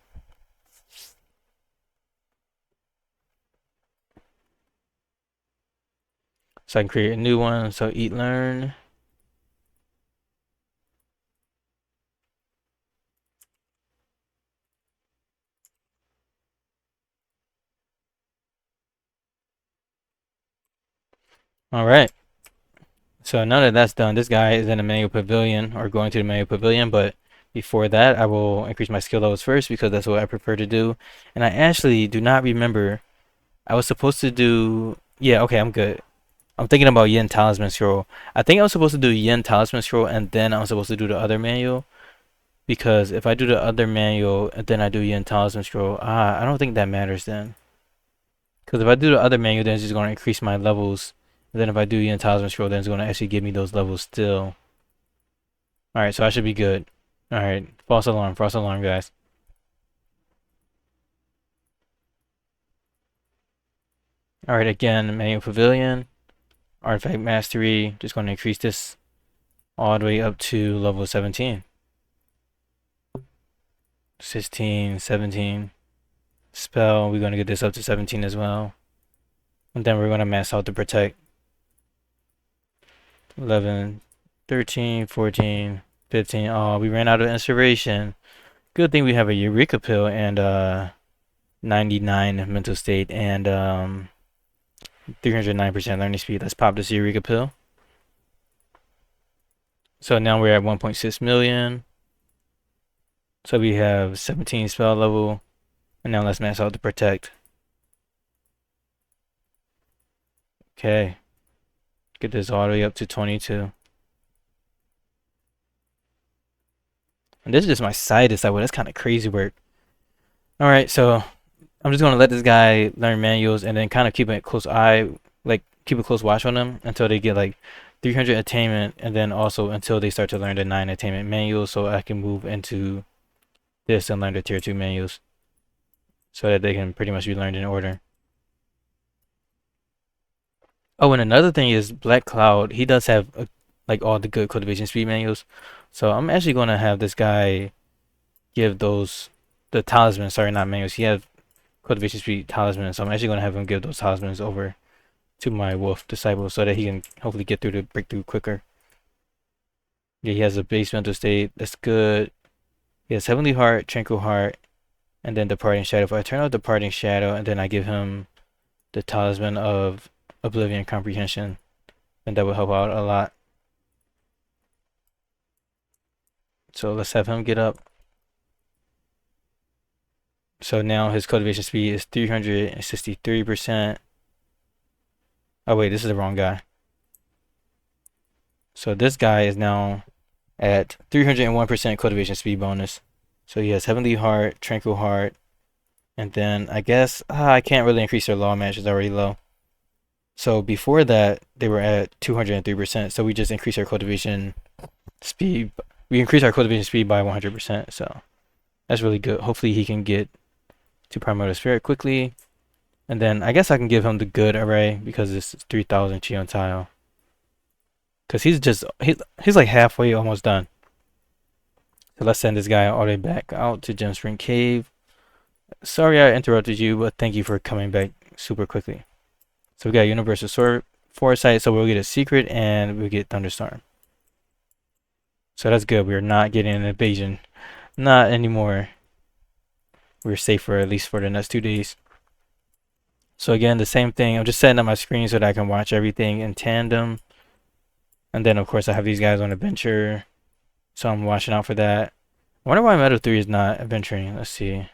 So I can create a new one. So eat, learn. Alright. So now that that's done, this guy is in the manual pavilion or going to the manual pavilion, but before that I will increase my skill levels first because that's what I prefer to do. And I actually do not remember. I was supposed to do, yeah, okay, I'm good. I'm thinking about Yin Talisman Scroll. I think I was supposed to do Yin Talisman Scroll and then I was supposed to do the other manual. Because if I do the other manual and then I do Yin Talisman Scroll, I don't think that matters then. Because if I do the other manual, then it's just going to increase my levels. And then if I do Yin Talisman Scroll, then it's going to actually give me those levels still. Alright, so I should be good. Alright, false alarm, guys. Alright, again, manual pavilion. Artifact mastery, just going to increase this all the way up to level 17. 16, 17. Spell, we're going to get this up to 17 as well. And then we're going to max out the protect. 11, 13, 14, 15. Oh, we ran out of inspiration. Good thing we have a Eureka Pill and 99 mental state and 309% learning speed. Let's pop this Eureka Pill. So now we're at 1.6 million. So we have 17 spell level. And now let's max out the protect. Okay. Get this all the way up to 22. And this is just my side is like, well, that's kind of crazy work. Alright, so I'm just gonna let this guy learn manuals and then kind of keep a close eye, like keep a close watch on them until they get like 300 attainment, and then also until they start to learn the 9 attainment manuals, so I can move into this and learn the tier 2 manuals so that they can pretty much be learned in order. Oh, and another thing is Black Cloud. He does have like all the good cultivation speed manuals, so I'm actually gonna have this guy give those the talismans. Sorry, not manuals. He has cultivation speed talismans, so I'm actually gonna have him give those talismans over to my wolf disciple so that he can hopefully get through the breakthrough quicker. Yeah, he has a base mental state. That's good. He has Heavenly Heart, Tranquil Heart, and then Departing Shadow. If I turn out Departing Shadow and then I give him the Talisman of Oblivion Comprehension, then that will help out a lot. So let's have him get up. So now his cultivation speed is 363%. Oh wait, this is the wrong guy. So this guy is now at 301% cultivation speed bonus. So he has Heavenly Heart, Tranquil Heart, and then I guess I can't really increase their law match, it's already low. So before that, they were at 203%. So we just increased our cultivation speed. We increased our cultivation speed by 100%. So that's really good. Hopefully he can get to Primordial Spirit quickly. And then I guess I can give him the good array because it's 3000 chi on tile. Because he's like halfway almost done. So let's send this guy all the way back out to Gemspring Cave. Sorry I interrupted you, but thank you for coming back super quickly. So we got Universal Sword Foresight, so we'll get a secret and we'll get Thunderstorm. So that's good. We're not getting an invasion. Not anymore. We're safe for at least for the next 2 days. So again, the same thing. I'm just setting up my screen so that I can watch everything in tandem. And then of course I have these guys on adventure. So I'm watching out for that. I wonder why Metal 3 is not adventuring. Let's see.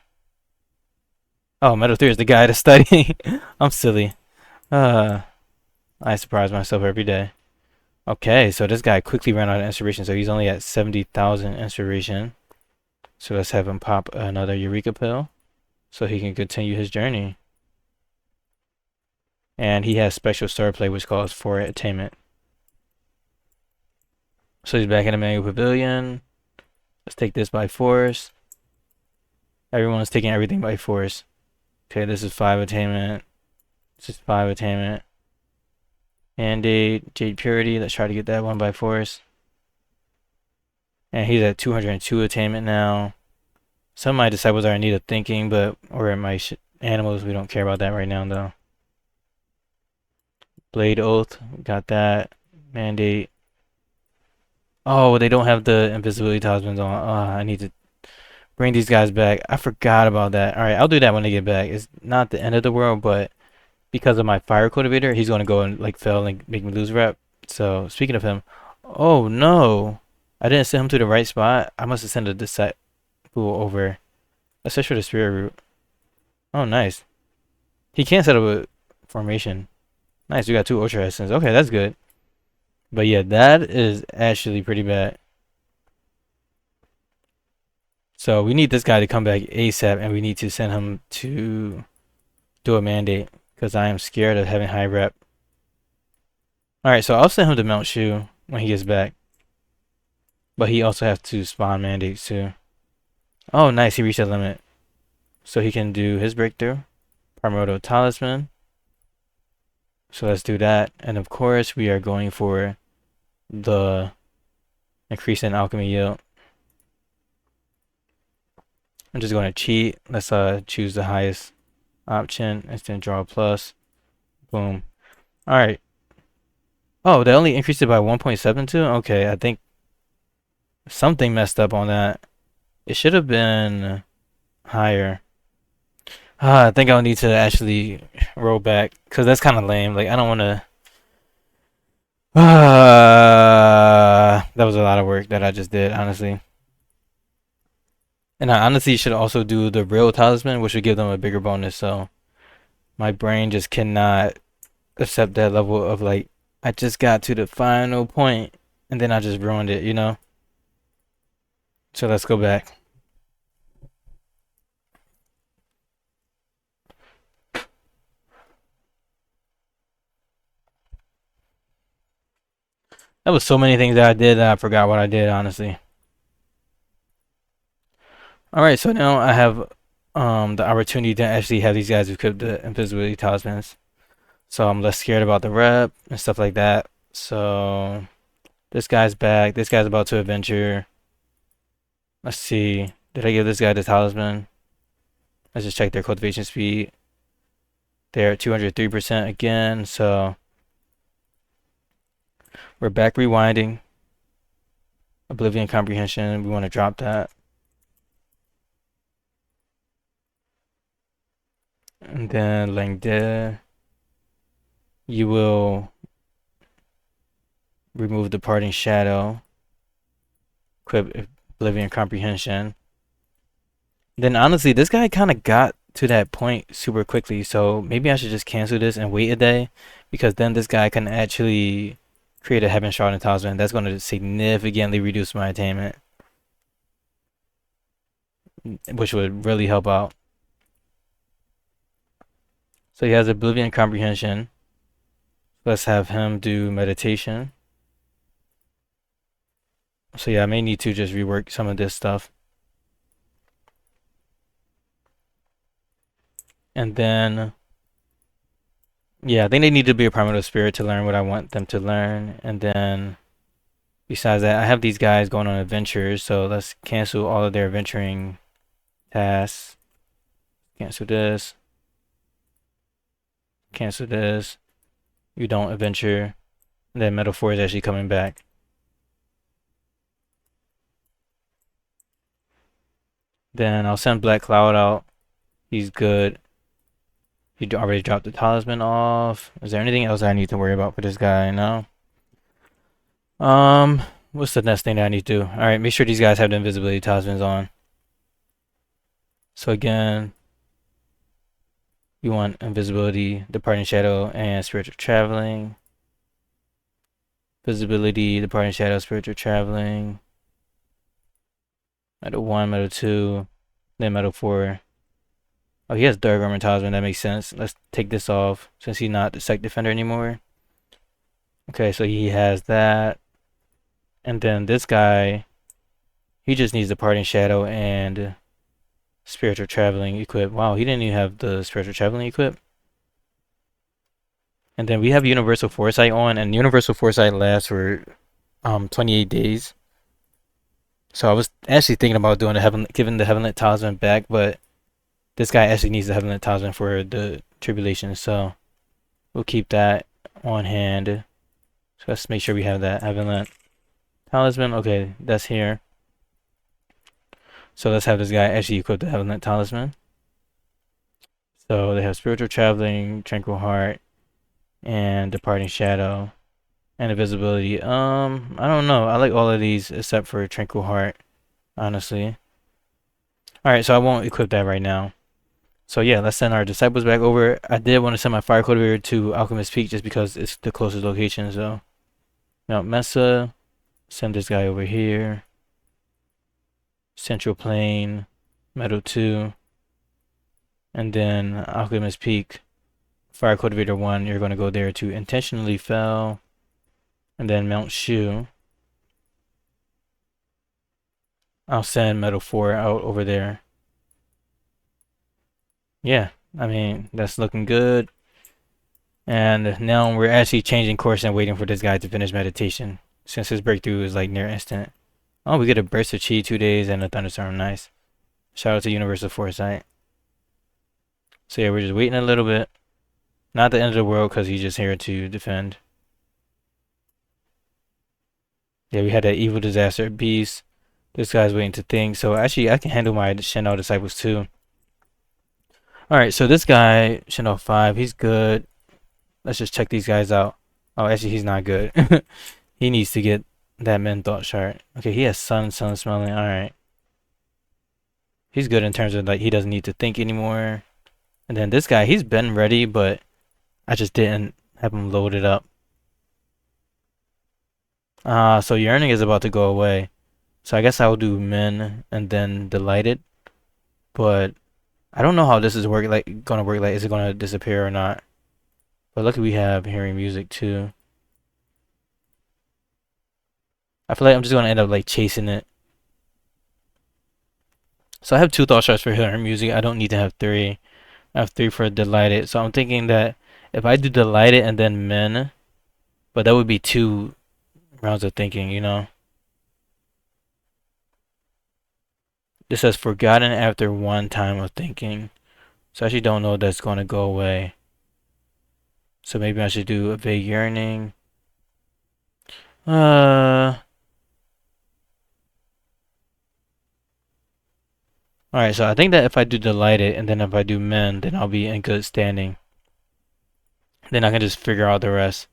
Oh, Metal 3 is the guy to study. I'm silly. I surprise myself every day. Okay, so this guy quickly ran out of inspiration, so he's only at 70,000 inspiration. So let's have him pop another Eureka pill so he can continue his journey. And he has special swordplay, which calls for attainment. So he's back in the Manual Pavilion. Let's take this by force. Everyone's taking everything by force. Okay, this is 5 attainment. This is 5 attainment. Mandate, Jade Purity. Let's try to get that one by force. And he's at 202 attainment now. Some of my disciples are in need of thinking, or my animals, we don't care about that right now, though. Blade Oath, got that. Mandate. Oh, they don't have the invisibility talismans on. I need to bring these guys back. I forgot about that. Alright, I'll do that when they get back. It's not the end of the world, but because of my fire cultivator, he's gonna go and like fail and make me lose rep. So speaking of him, oh no, I didn't send him to the right spot. I must have sent a disciple over. Let's search for the spirit root. Oh nice. He can't set up a formation. Nice, we got 2 ultra essence. Okay, that's good. But yeah, that is actually pretty bad. So we need this guy to come back ASAP, and we need to send him to do a mandate because I am scared of having high rep. Alright, so I'll send him to Mount Shu when he gets back. But he also has to spawn mandates too. Oh, nice, he reached that limit. So he can do his breakthrough. Primordial Talisman. So let's do that. And of course, we are going for the increase in alchemy yield. I'm just going to cheat. Let's choose the highest option. Instant draw plus. Boom. Alright. Oh, they only increased it by 1.72? Okay, I think something messed up on that. It should have been higher. I think I'll need to actually roll back because that's kind of lame. Like, I don't want to. That was a lot of work that I just did, honestly. And I honestly should also do the real talisman, which would give them a bigger bonus. So my brain just cannot accept that level of like, I just got to the final point and then I just ruined it, you know? So let's go back. That was so many things that I did that I forgot what I did, honestly. Alright, so now I have the opportunity to actually have these guys equip the invisibility talismans. So I'm less scared about the rep and stuff like that. So this guy's back. This guy's about to adventure. Let's see. Did I give this guy the talisman? Let's just check their cultivation speed. They're at 203% again, so we're back rewinding. Oblivion Comprehension, we want to drop that. And then like there, you will remove Departing Shadow, equip Oblivion Comprehension. Then honestly, this guy kind of got to that point super quickly, so maybe I should just cancel this and wait a day, because then this guy can actually create a Heaven Shard and Talisman. That's going to significantly reduce my attainment, which would really help out. So he has Oblivion Comprehension. Let's have him do meditation. So yeah, I may need to just rework some of this stuff. And then, yeah, I think they need to be a Primeval Spirit to learn what I want them to learn. And then, besides that, I have these guys going on adventures, so let's cancel all of their adventuring tasks. Cancel this. Cancel this. You don't adventure. And then Metal 4 is actually coming back. Then I'll send Black Cloud out. He's good. He already dropped the talisman off. Is there anything else I need to worry about for this guy? No. What's the next thing that I need to do? Alright, make sure these guys have the invisibility talismans on. So again, you want invisibility, departing shadow, and spiritual traveling. Visibility, departing shadow, spiritual traveling. Metal 1, Metal 2, then Metal 4. Oh, he has Dark Armor Talisman, that makes sense. Let's take this off since he's not the Sect Defender anymore. Okay, so he has that. And then this guy, he just needs Departing Shadow and Spiritual Traveling equip. Wow, he didn't even have the Spiritual Traveling equip. And then we have Universal Foresight on, and Universal Foresight lasts for 28 days. So I was actually thinking about doing giving the Heavenly Talisman back, but this guy actually needs the Heavenly Talisman for the Tribulation, so we'll keep that on hand. So let's make sure we have that Heavenly Talisman. Okay, that's here. So let's have this guy actually equip the Heavenly Talisman. So they have Spiritual Traveling, Tranquil Heart, and Departing Shadow, and Invisibility. I don't know. I like all of these except for Tranquil Heart, honestly. Alright, so I won't equip that right now. So yeah, let's send our disciples back over. I did want to send my fire cultivator to Alchemist Peak just because it's the closest location. So now Mesa, send this guy over here. Central Plain, Meadow 2, and then Alchemist Peak, fire cultivator 1. You're going to go there to intentionally fell, and then Mount Shu. I'll send Meadow 4 out over there. Yeah, I mean, that's looking good. And now we're actually changing course and waiting for this guy to finish meditation, since his breakthrough is like near instant. Oh, we get a burst of chi 2 days and a thunderstorm. Nice. Shout out to Universal Foresight. So yeah, we're just waiting a little bit. Not the end of the world because he's just here to defend. Yeah, we had that evil disaster beast. This guy's waiting to think. So actually, I can handle my Shinao disciples too. Alright, so this guy, Shinao 5, he's good. Let's just check these guys out. Oh, actually, he's not good. He needs to get that men thought chart. Okay, he has sun smelling. Alright. He's good in terms of like he doesn't need to think anymore. And then this guy, he's been ready, but I just didn't have him loaded up. So yearning is about to go away. So I guess I'll do men and then delighted. But I don't know how this is gonna work. Like, is it gonna disappear or not? But luckily we have hearing music too. I feel like I'm just gonna end up like chasing it. So I have 2 thought shots for hearing music. I don't need to have 3. I have 3 for delighted. So I'm thinking that if I do delighted and then men, but that would be 2 rounds of thinking, you know? This says forgotten after 1 time of thinking. So I actually don't know if that's going to go away. So maybe I should do a vague yearning. Alright, so I think that if I do delighted and then if I do men, then I'll be in good standing. Then I can just figure out the rest.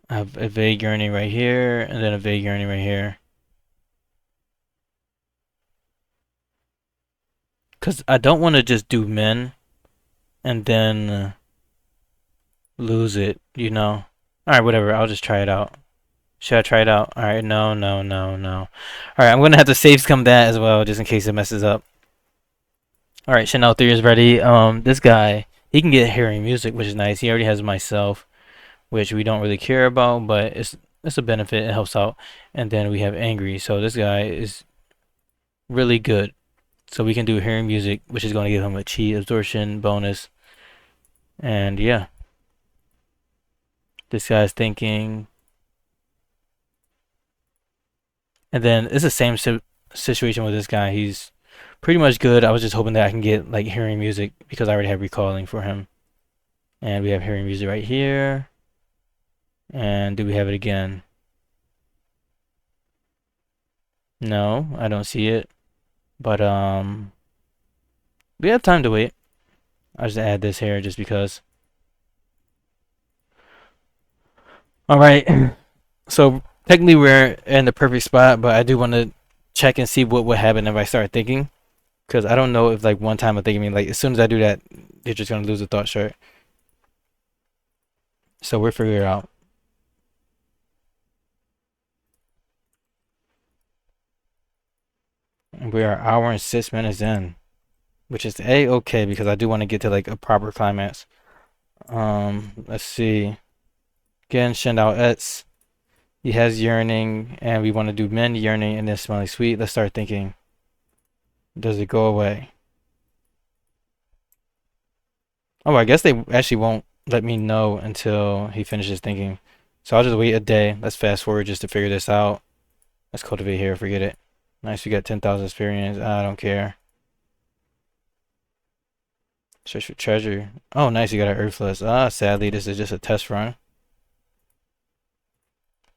I have a vague yearning right here, and then a vague yearning right here. Because I don't want to just do men and then lose it, you know? Alright, whatever, I'll just try it out. Should I try it out? Alright, no, no, no, no. Alright, I'm gonna have to save scum that as well, just in case it messes up. Alright, Chanel 3 is ready. This guy, he can get hearing music, which is nice. He already has myself, which we don't really care about, but it's a benefit. It helps out. And then we have angry. So this guy is really good. So we can do hearing music, which is going to give him a chi absorption bonus. And yeah, this guy's thinking. And then it's the same situation with this guy. He's pretty much good. I was just hoping that I can get like hearing music because I already have recalling for him. And we have hearing music right here. And do we have it again? No, I don't see it. But we have time to wait. I'll just add this here just because. Alright. So technically we're in the perfect spot, but I do want to check and see what would happen if I start thinking. Because I don't know if like one time I'm thinking, like as soon as I do that, they're just gonna lose the thought shard. So we're figuring it out. We are an hour and 6 minutes in, which is a-okay because I do want to get to like a proper climax. Let's see. Again, Shendao Etz. He has yearning, and we want to do men yearning and then smelling sweet. Let's start thinking. Does it go away? Oh, I guess they actually won't let me know until he finishes thinking. So I'll just wait a day. Let's fast forward just to figure this out. Let's cultivate here. Forget it. Nice, we got 10,000 experience. I don't care. Search for treasure. Oh, nice, you got an Earthless. Sadly, this is just a test run.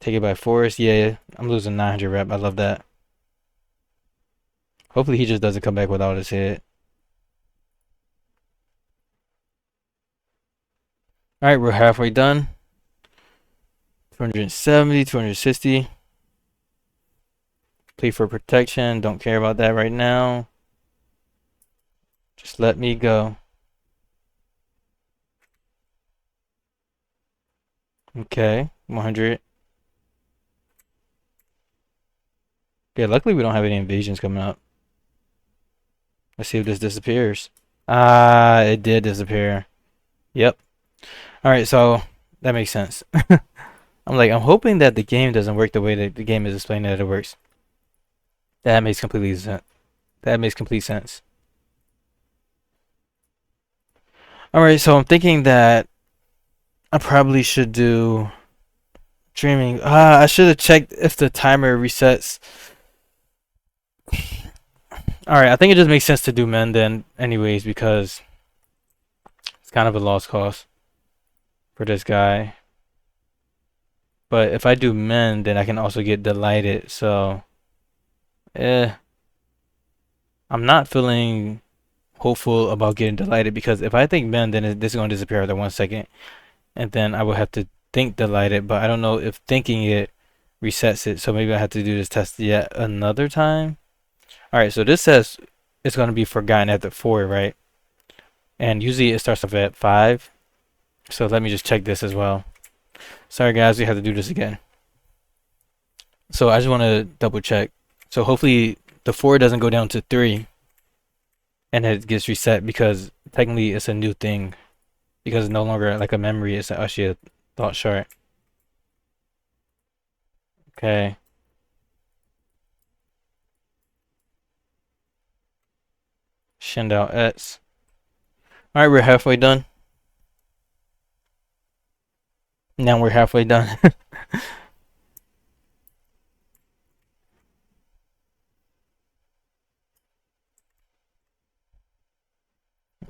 Take it by force. Yeah, I'm losing 900 rep. I love that. Hopefully he just doesn't come back without his head. Alright, we're halfway done. 270, 260. Plead for protection. Don't care about that right now. Just let me go. Okay, 100. Yeah, luckily we don't have any invasions coming up. Let's see if this disappears. Ah, it did disappear. Yep. Alright, so that makes sense. I'm hoping that the game doesn't work the way that the game is explaining that it works. That makes complete sense. That makes complete sense. Alright, so I'm thinking that I probably should do dreaming. I should have checked if the timer resets. Alright, I think it just makes sense to do men then anyways because it's kind of a lost cause for this guy. But if I do men, then I can also get delighted, so I'm not feeling hopeful about getting delighted because if I think men, then this is going to disappear after 1 second. And then I will have to think delighted, but I don't know if thinking it resets it, so maybe I have to do this test yet another time. Alright, so this says it's going to be forgotten at the 4, right? And usually it starts off at 5. So let me just check this as well. Sorry guys, we have to do this again. So I just want to double check. So hopefully the 4 doesn't go down to 3 and it gets reset because technically it's a new thing. Because it's no longer like a memory, it's actually a thought shard. Okay. Shendao Etz. Alright, we're halfway done. Now we're halfway done.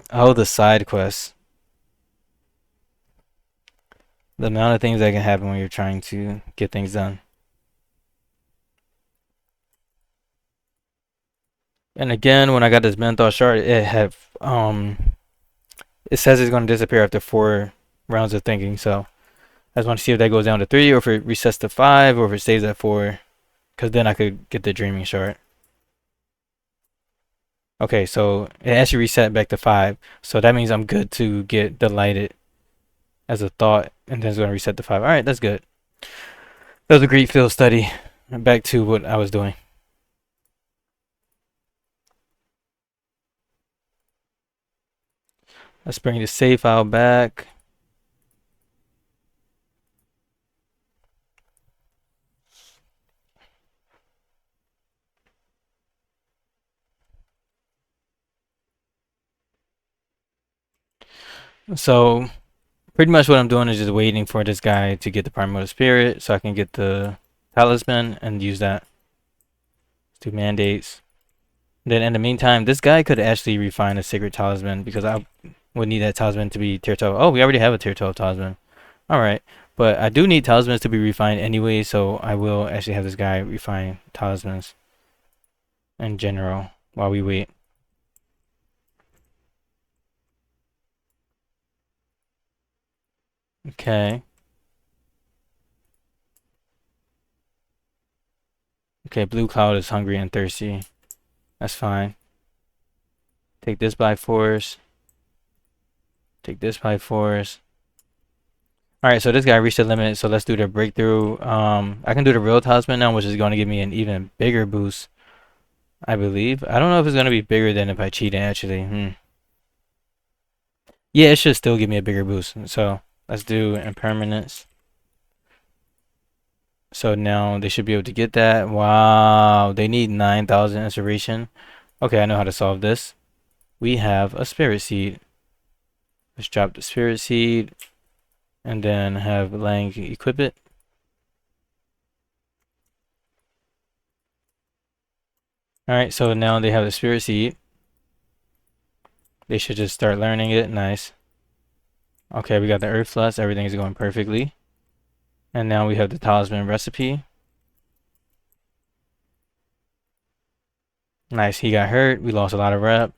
Oh, the side quests. The amount of things that can happen when you're trying to get things done. And again, when I got this menthol shard, it says it's going to disappear after 4 rounds of thinking. So I just want to see if that goes down to 3, or if it resets to 5, or if it stays at 4. Because then I could get the dreaming shard. Okay, so it actually reset back to 5. So that means I'm good to get delighted as a thought, and then it's going to reset to 5. All right, that's good. That was a great field study. Back to what I was doing. Let's bring the save file back. So pretty much what I'm doing is just waiting for this guy to get the primordial spirit so I can get the talisman and use that to do mandates. Then in the meantime, this guy could actually refine a sacred talisman because I would need that talisman to be tier 12. Oh, we already have a tier 12 talisman. Alright. But I do need talismans to be refined anyway, so I will actually have this guy refine talismans in general while we wait. Okay. Okay, Blue Cloud is hungry and thirsty. That's fine. Take this by force. Take this by force. Alright, so this guy reached the limit, so let's do the breakthrough. I can do the real talisman now, which is going to give me an even bigger boost, I believe. I don't know if it's going to be bigger than if I cheat actually. Yeah, it should still give me a bigger boost. So let's do impermanence. So now they should be able to get that. Wow, they need 9,000 inspiration. Okay, I know how to solve this. We have a spirit seed. Let's drop the spirit seed and then have Lang equip it. Alright, so now they have the spirit seed. They should just start learning it. Nice. Okay, we got the earth flux. Everything's going perfectly. And now we have the talisman recipe. Nice, he got hurt. We lost a lot of rep.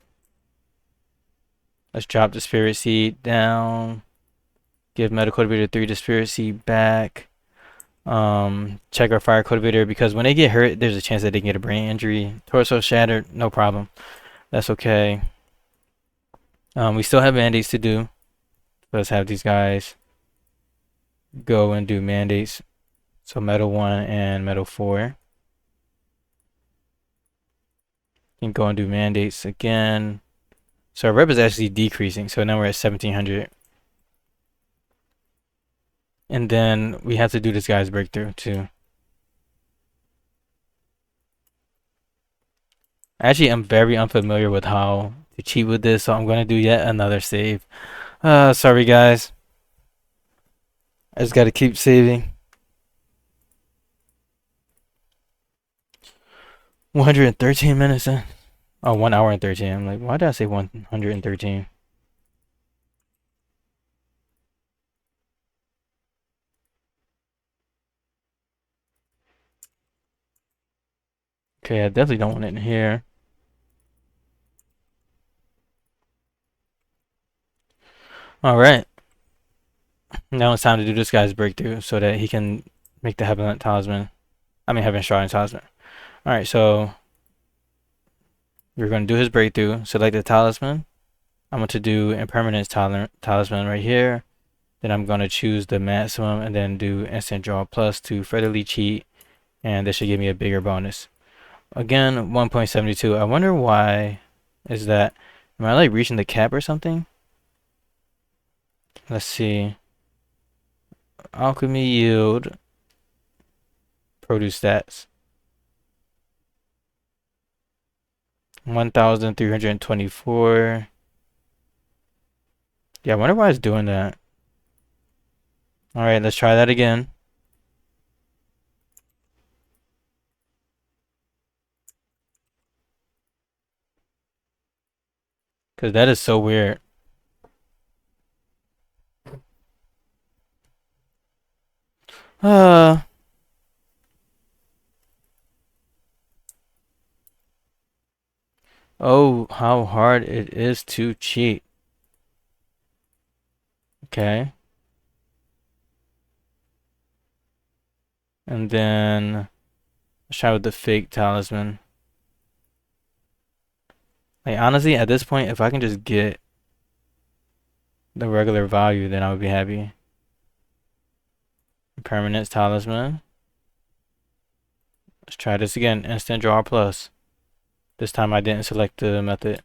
Let's drop the spirit seed down. Give metal cultivator 3 the spirit seed back. Check our fire cultivator because when they get hurt, there's a chance that they can get a brain injury. Torso shattered, no problem. That's okay. We still have mandates to do. Let's have these guys go and do mandates. So metal 1 and metal 4. You can go and do mandates again. So our rep is actually decreasing. So now we're at 1700. And then we have to do this guy's breakthrough too. Actually, I'm very unfamiliar with how to cheat with this, so I'm going to do yet another save. Sorry guys. I just got to keep saving. 113 minutes in. Oh, 1 hour and 13. I'm like, why did I say 113? Okay, I definitely don't want it in here. Alright. Now it's time to do this guy's breakthrough so that he can make the Heaven Talisman. I mean, Heaven Shroud Talisman. Alright, so we're going to do his breakthrough. Select the talisman. I'm going to do Impermanence Talisman right here. Then I'm going to choose the maximum and then do Instant Draw Plus to furtherly cheat. And this should give me a bigger bonus. Again, 1.72. I wonder why is that. Am I like reaching the cap or something? Let's see. Alchemy yield. Produce stats. 1,324. Yeah, I wonder why it's doing that. Alright, let's try that again. Because that is so weird. Uh, Oh, how hard it is to cheat. Okay. And then let's try with the fake talisman. Like honestly, at this point, if I can just get the regular value, then I would be happy. Permanence talisman. Let's try this again. Instant draw plus. This time I didn't select the method.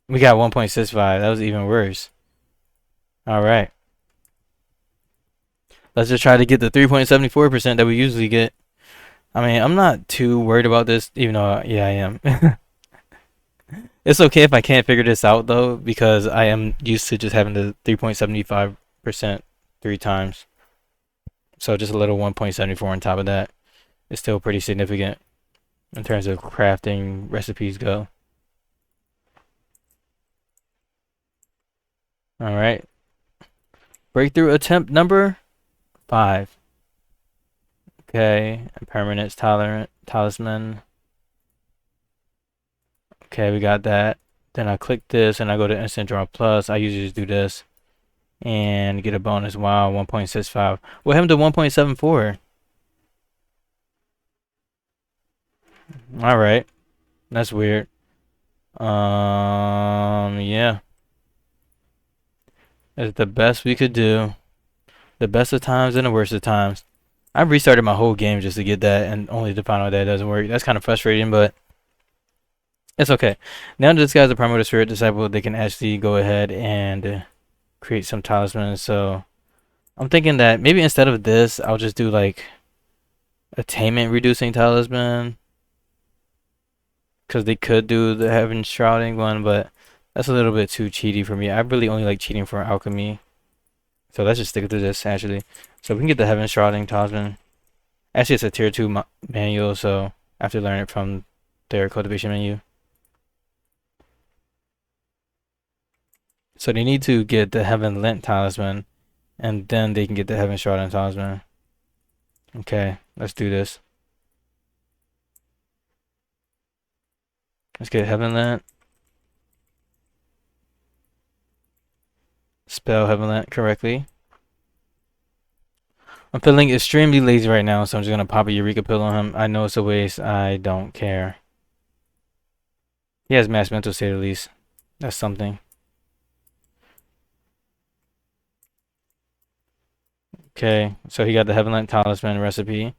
We got 1.65. That was even worse. Alright. Let's just try to get the 3.74% that we usually get. I mean, I'm not too worried about this, even though, yeah, I am. It's okay if I can't figure this out, though, because I am used to just having the 3.75% 3 times. So just a little 1.74 on top of that is still pretty significant in terms of crafting recipes go. Alright. Breakthrough attempt number 5. Okay, permanence tolerant talisman. Okay, we got that. Then I click this and I go to instant draw plus. I usually just do this and get a bonus. Wow, 1.65. What happened to 1.74? Alright. That's weird. Yeah. It's the best we could do. The best of times and the worst of times. I restarted my whole game just to get that and only to find out that it doesn't work. That's kind of frustrating, but it's okay. Now that this guy's a Primordial Spirit Disciple, they can actually go ahead and create some talismans. So I'm thinking that maybe instead of this, I'll just do like attainment reducing talisman. Because they could do the Heaven Shrouding one, but that's a little bit too cheaty for me. I really only like cheating for alchemy. So let's just stick to this actually. So we can get the Heaven Shrouding talisman. Actually, it's a tier 2 manual, so I have to learn it from their cultivation menu. So they need to get the Heaven Lent talisman, and then they can get the Heaven Shrouding talisman. Okay, let's do this. Let's get Heaven Lent. Spell Heaven Lent correctly. I'm feeling extremely lazy right now, so I'm just gonna pop a Eureka pill on him. I know it's a waste. I don't care. He has mass mental state at least. That's something. Okay, so he got the Heaven Lent talisman recipe.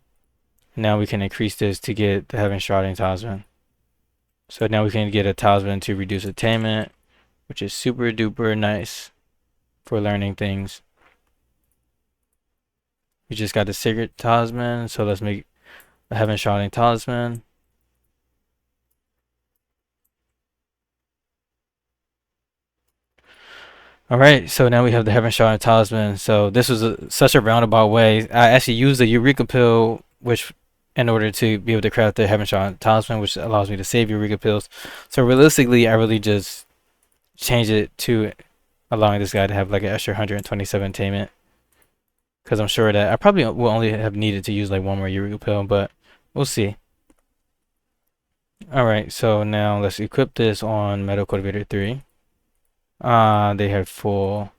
Now we can increase this to get the Heaven Shrouding talisman. So now we can get a talisman to reduce attainment, which is super duper nice for learning things. We just got the Sacred Talisman, so let's make a Heaven Shrouding Talisman. Alright, so now we have the Heaven Shrouding Talisman. So this was such a roundabout way. I actually used the Eureka Pill, which in order to be able to craft the Heaven Shrouding Talisman, which allows me to save Eureka Pills. So realistically, I really just changed it to allowing this guy to have like an extra 127 attainment. Because I'm sure that I probably will only have needed to use like one more Eureka Pill, but we'll see. Alright, so now let's equip this on Metal Cultivator 3. They have full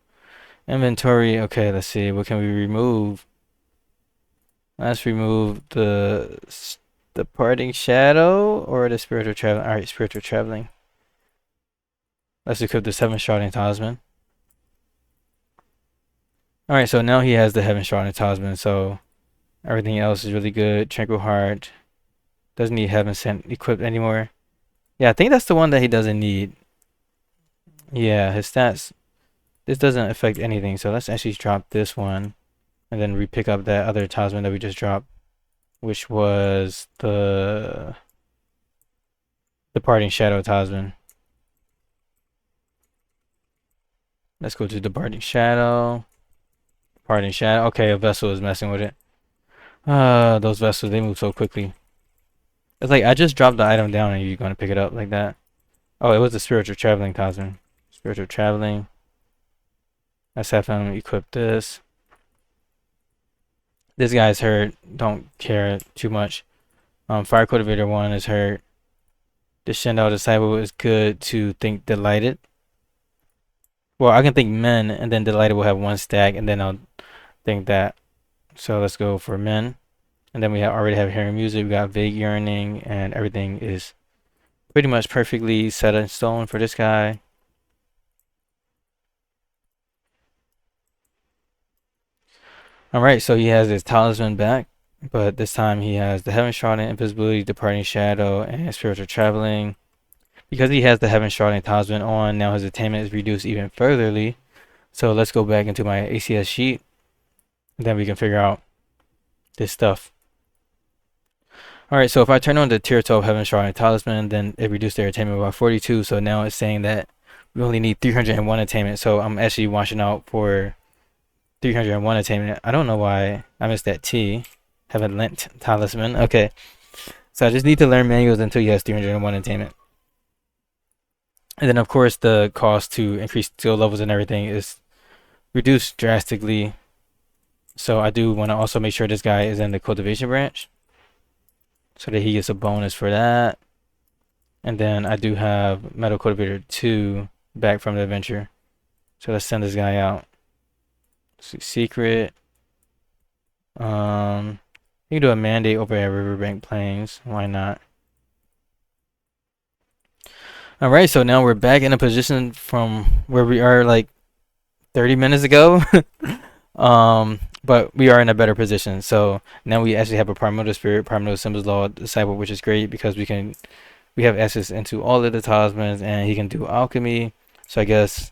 inventory. Okay, let's see. What can we remove? Let's remove the Parting Shadow or the Spiritual Traveling. Alright, Spiritual Traveling. Let's equip the Heaven Shrouding Talisman. Alright, so now he has the Heaven Shrouding Talisman, so everything else is really good. Tranquil Heart. Doesn't need Heaven Sent equipped anymore. Yeah, I think that's the one that he doesn't need. Yeah, his stats. This doesn't affect anything, so let's actually drop this one. And then re-pick up that other talisman that we just dropped. Which was the Parting Shadow talisman. Let's go to the Parting Shadow. Parting Shadow. Okay, a vessel is messing with it. Those vessels, they move so quickly. It's like I just dropped the item down and you're gonna pick it up like that. Oh, it was the Spiritual Traveling talisman. Spiritual Traveling. Let's have him equip this. This guy's hurt. Don't care too much. Fire Cultivator 1 is hurt. The Shandao disciple is good to think delighted. Well, I can think men, and then delighted will have one stack, and then I'll think that. So let's go for men. And then we already have hearing music. We got vague yearning, and everything is pretty much perfectly set in stone for this guy. Alright, so he has his talisman back, but this time he has the Heaven Shroud and Invisibility, Departing Shadow, and Spiritual Traveling. Because he has the Heaven Shroud and Talisman on, now his attainment is reduced even furtherly. So let's go back into my ACS sheet, and then we can figure out this stuff. Alright, so if I turn on the tier 12 Heaven Shroud and Talisman, then it reduced their attainment by 42, so now it's saying that we only need 301 attainment, so I'm actually watching out for 301 attainment. I don't know why I missed that T. Haven't lent talisman. Okay. So I just need to learn manuals until he has 301 attainment. And then of course the cost to increase skill levels and everything is reduced drastically. So I do want to also make sure this guy is in the cultivation branch, so that he gets a bonus for that. And then I do have Metal Cultivator 2 back from the adventure. So let's send this guy out. Secret. You can do a mandate over at Riverbank Plains. Why not? Alright, so now we're back in a position from where we are like 30 minutes ago. But we are in a better position. So now we actually have a Primordial Spirit, Primordial Symbols Law Disciple, which is great because we have access into all of the talismans, and he can do alchemy. So I guess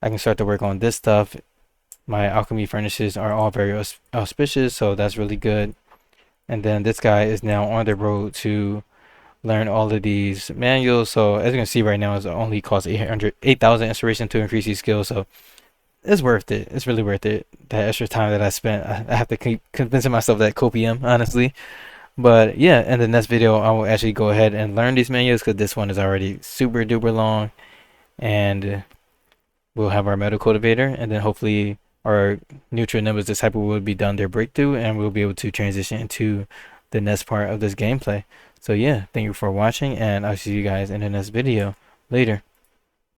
I can start to work on this stuff. My alchemy furnaces are all very auspicious, so that's really good. And then this guy is now on the road to learn all of these manuals. So as you can see right now, it only costs 8,000 inspiration to increase these skills. So it's worth it. It's really worth it. That extra time that I spent, I have to keep convincing myself that copium, honestly. But yeah, in the next video, I will actually go ahead and learn these manuals because this one is already super duper long. And we'll have our Metal Cultivator, and then hopefully our Neutral Nimbus Disciple will be done their breakthrough, and we'll be able to transition into the next part of this gameplay. So yeah, thank you for watching, and I'll see you guys in the next video. Later.